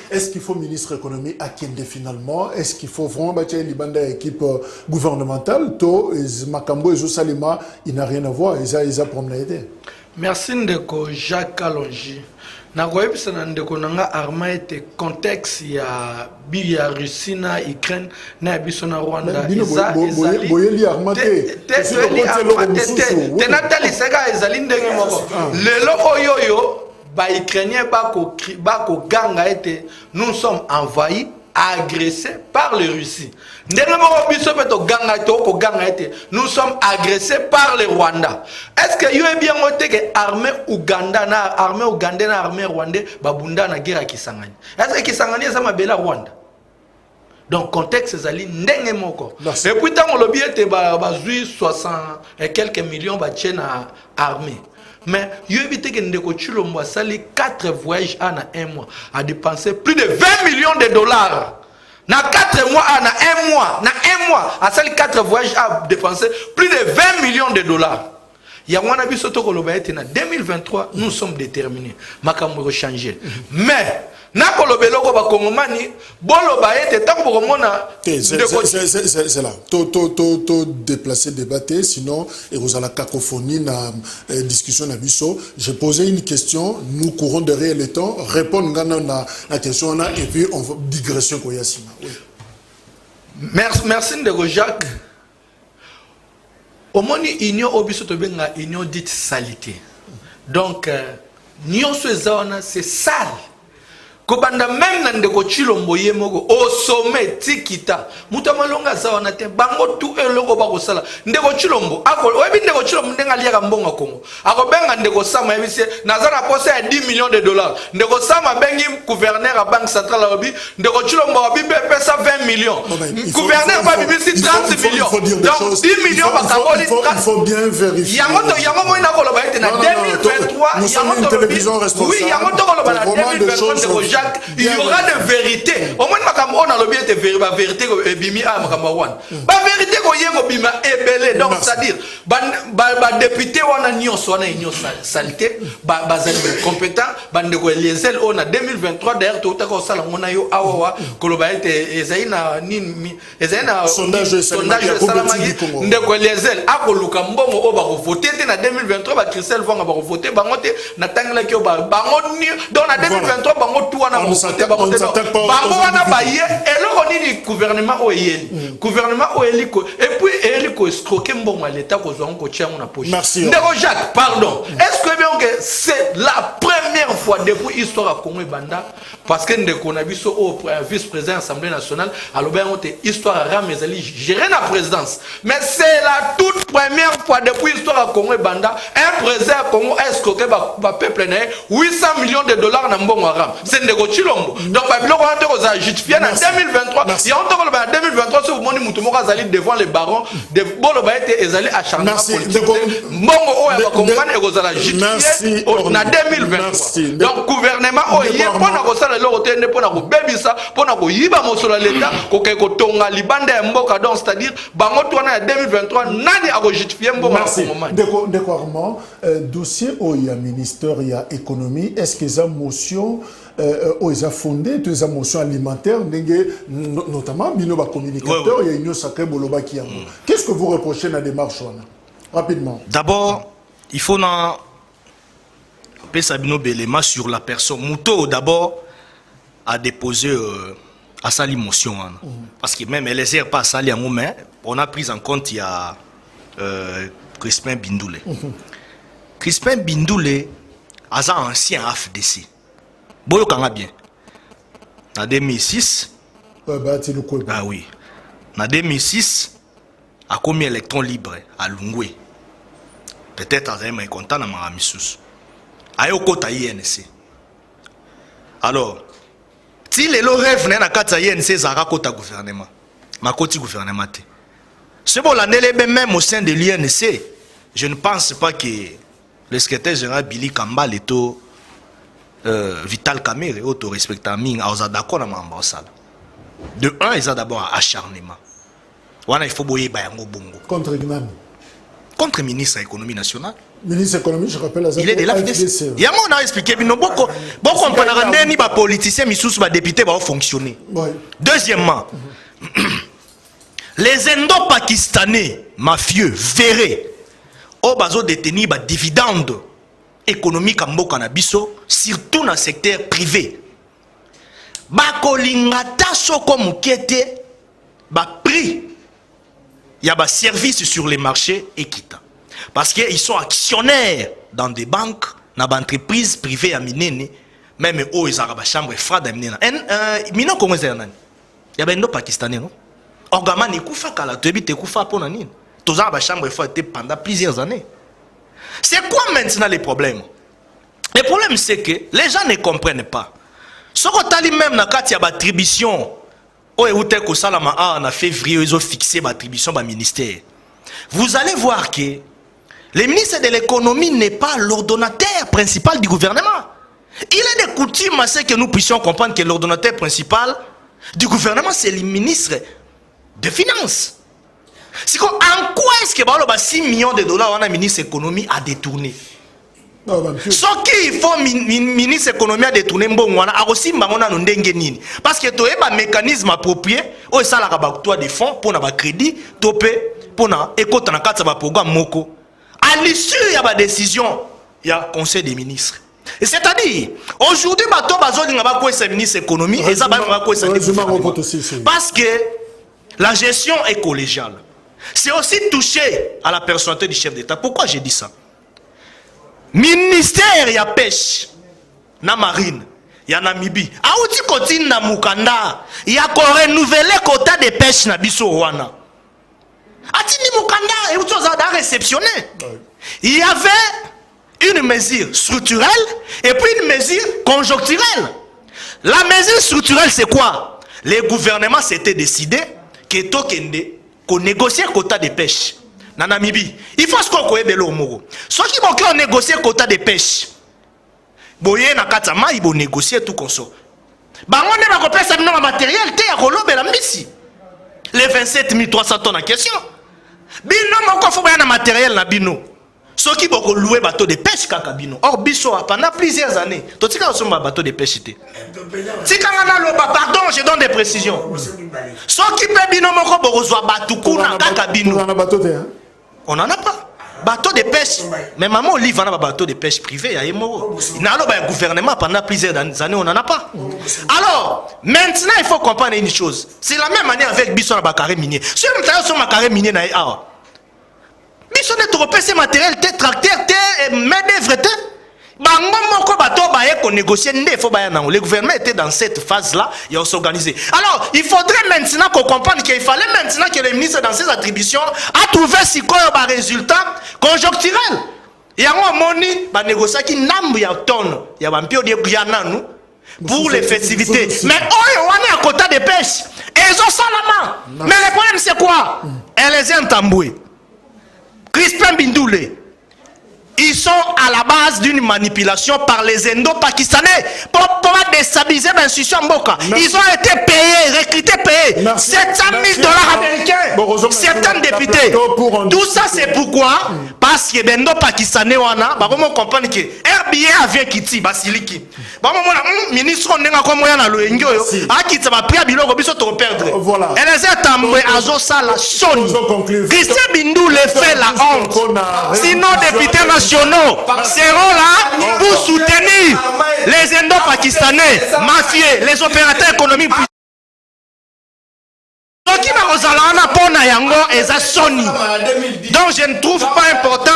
Est-ce qu'il faut ministre économie à Kende finalement? Est-ce qu'il faut vraiment bâtir une bande équipe gouvernementale? To Makambo et Salima, il n'a rien à voir. Ils a promené. Merci ndeko Jacques Kalonji. Na koyebisa na ndeko nanga arma ete contexte ya bi ya Russie na Ukraine na biso na Rwanda ezali boyeli arma te te natali sega ezali ndenge moko lelo oyoyo ba Ukrainien ba ko ganga ete nous sommes envahis agressés par les Russes. Nous sommes agressés par les Rwandais. Est-ce que vous avez bien noté que l'armée ougandane, l'armée rwandaise, babunda na guerre à Kisangani? Est-ce que Kisangani est ma Rwanda? Donc, contexte, c'est ndenge moko. Et puis, tant que le billet était 60 et quelques millions de armée. Mais il évite que Ndeko Chilombo a sali 4 voyages en 1 mois, a dépensé plus de 20 millions de dollars. Dans 4 mois, dans 1 mois, a sali 4 voyages a dépensé plus de 20 millions de dollars. Il y a un avis surtout que en 2023, nous sommes déterminés. Makambo changer. Mais c'est là. Tout déplacer, débattre, sinon, et vous avez la cacophonie, na discussion, na biso. J'ai posé une question, nous courons derrière le temps, répondre à la question, et puis on va digression. Merci de Jacques. Au moins, union obiso to benga union dite salité. Donc, union c'est sale. Kobanda même na ndeko Chilombo yemogo au sommet tikita mutamalonga zawana te bango tu eloko ba kosala ndeko Chilombo ako webi ndeko Chilombo ndenga liaka mbonga Kongo ako benga ndeko Sama yebise nazana posa ya 10 millions de dollars ndeko Sama bengi gouverneur à banque centrale obi ndeko Chilombo obibe pesa 20 millions gouverneur ba bibisi 30 millions donc 10 millions ba kaboli il faut bien vérifier yango moina ko loba ete na 2023 yango to télévision responsable oui yango to ko loba na 2023 il y aura de vérité. Au moins, on a le bien de la vérité que Bimi a Makamarwan. La vérité que Yémo Bima est belle. Donc, c'est-à-dire, les députés ont une saleté, les compétents, les ailes, on a 2023, d'ailleurs, tout à coup, on a eu Awawa, Kolobaïte, Ezaïna, sondage Salamagi, les ailes, Akoluka Mbongo, Obaro, voté en 2023, Christelle Vang a voté, Bangote, Natangla Kyoba, Bangon, dans la 2023, Bangotou. On s'attaque pas gouvernement gouvernement et puis il escroquer l'état merci Jacques pardon est-ce que c'est la première fois depuis l'histoire à Congo et Banda parce que nous avons au vice-président de l'Assemblée nationale alors histoire à Ramezali gérer la présidence mais c'est la toute première fois depuis l'histoire à Congo et Banda un président à Congo a escroqué le peuple 800 millions de dollars dans Mbongo Ram c'est Ndeko Chilombo donc Babylon on a justifié en 2023 il y a encore en 2023 si vous montrez Moutoumora Zali devant les barons de Boloba été ezali acharnement politique Mbongo oya comprendre et vous allez justifier en 2023 donc gouvernement oya pour na kosala le otende pour na ko bebisa pour na ko yiba mosolo l'état ko ke ko tonga libanda ya mboka donc c'est-à-dire bango twana 2023 nani a justifier Mbongo na Ndeko Armand dossier oya ministère ya économie est-ce que ça motion ils ont fondé toutes les émotions alimentaires, notamment bino ba communicateur, il y a une sacrée boloba qui a. Qu'est-ce que vous reprochez dans la démarche? Rapidement. D'abord, il faut Sabino Belema sur la personne. Mouto, d'abord, a déposé à sa l'émotion. Parce que même elle ne pas à sa mais on a pris en compte, il y a Crispin Bindoulé. Crispin Bindoulé a un ancien AFDC. Boyo Kanga bien. En 2006, ah oui. En 2006, a commis électron libre à Lungwe. Peut-être à Zayma est content à Maramissus. A eu côté INC. Alors, si les rêves n'a qu'à INC, Zara côté gouvernement. Ma côté gouvernement. C'est bon, l'année même au sein de l'INC, je ne pense pas que le secrétaire général Billy Kamba, l'étau Vital Kamere, auto-respectant Ming, a d'accord dans l'ambassade. De un, ils ont d'abord un acharnement. Il faut boyer Bayango Bongo. Contre Gnam. Contre le ministre de l'économie nationale. Ministre de l'économie, je rappelle, il est de l'AFDC. Il y a mon a expliqué, mais beaucoup de politiciens, mais tous les députés vont fonctionner. Deuxièmement, les Indo-Pakistanais mafieux verraient au bazo détenir des dividendes économiques en Bokanabiso, surtout dans le secteur privé. Bakolingata soko mukete ba prix il y a des services sur les marchés équitants parce qu'ils sont actionnaires dans des banques dans des entreprises privées à Minene même eux ils ont des chambres froides à Minene Mino comment c'est nan il y a des pakistanais non orgaman ikufa kala tu habite kufa pour nani tous ont des chambres froides pendant plusieurs années. C'est quoi maintenant les problèmes? Le problème c'est que les gens ne comprennent pas. Ce qu'on a même dans la attribution, en février, ils ont fixé l'attribution du ministère. Vous allez voir que le ministre de l'économie n'est pas l'ordonnateur principal du gouvernement. Il est de coutume à ce que nous puissions comprendre que l'ordonnateur principal du gouvernement, c'est le ministre des Finances. En quoi est-ce que 6 millions de dollars, le ministre de l'économie a détourné? Ce qui faut ministre de l'économie a détourné parce que tu as un mécanisme approprié où ça a des fonds pour un crédit pour un programme moko à l'issue il y a une décision il y a conseil des ministres et c'est-à-dire aujourd'hui le ministre de l'économie parce que la gestion est collégiale. C'est aussi touché à la personnalité du chef d'État. Pourquoi j'ai dit ça? Ministère ya pêche na marine ya Namibie auti continue na Mukanda ya ko renouveler quota de pêche na biso wana atini Mukanda et autres za réceptionné. Il y avait une mesure structurelle et puis une mesure conjoncturelle. La mesure structurelle c'est quoi? Les gouvernements s'étaient décidé que tokende qu'on négocie quota de pêche na Namibie. Il faut ce qu'on connaît de l'homo. Ceux qui vont négocier quota de pêche, boye na katama ils vont négocier tout comme ça. Bango ne va pas faire un matériel te ya kolobe la mbisi. Les 27 300 tonnes en question. Bino moko faut bien un matériel na bino. Ceux qui vont louer bateau de pêche kaka bino. Or biso pendant plusieurs années. Totika aussi un bateau de pêche té. Tika ngana loba pardon, je donne des précisions. Ceux qui paient bino moko borozwa batuku na kaka bino. On n'en a pas. Bateau de pêche. Mais maman, on livre un bateau de pêche privé. Il y a un gouvernement pendant plusieurs années, on n'en a pas. Alors, maintenant, il faut comprendre une chose. C'est la même manière avec Bisson à carré minier. Si on a un carré minier, Bisson est trop ces matériels, tracteurs, main d'œuvre. Le gouvernement était dans cette phase-là et on s'organisait. Alors, il faudrait maintenant qu'on comprenne qu'il fallait maintenant que le ministre, dans ses attributions, a trouvé si quoi un résultat conjoncturel. Il y a un moni, il négocier qui n'a pas tonne, il y a un peu de Guyana pour les festivités. Mais on est à quota de pêche. Et ils ont ça la main. Mais le problème c'est quoi? Elle les a entamboués. Crispin Bindoulé. Ils sont à la base d'une manipulation par les Indo-Pakistanais pour pouvoir déstabiliser l'institution Mboka. Ils ont été payés, recrutés, payés. 700 000 dollars américains. Certains députés. Tout ça, c'est pourquoi? Parce que les Indo-Pakistanais, on comprend que billet avion kiti basiliki bamomona ministre ndenga kwa moya na loyengi oyo akitsa bapria biloko biso to perdre Eliezer Tambwe azosala soni Christian Bindoule fait la honte sinon députés nationaux seront là pour soutenir les Indo-Pakistanais mafieux les opérateurs économiques donc je ne trouve pas important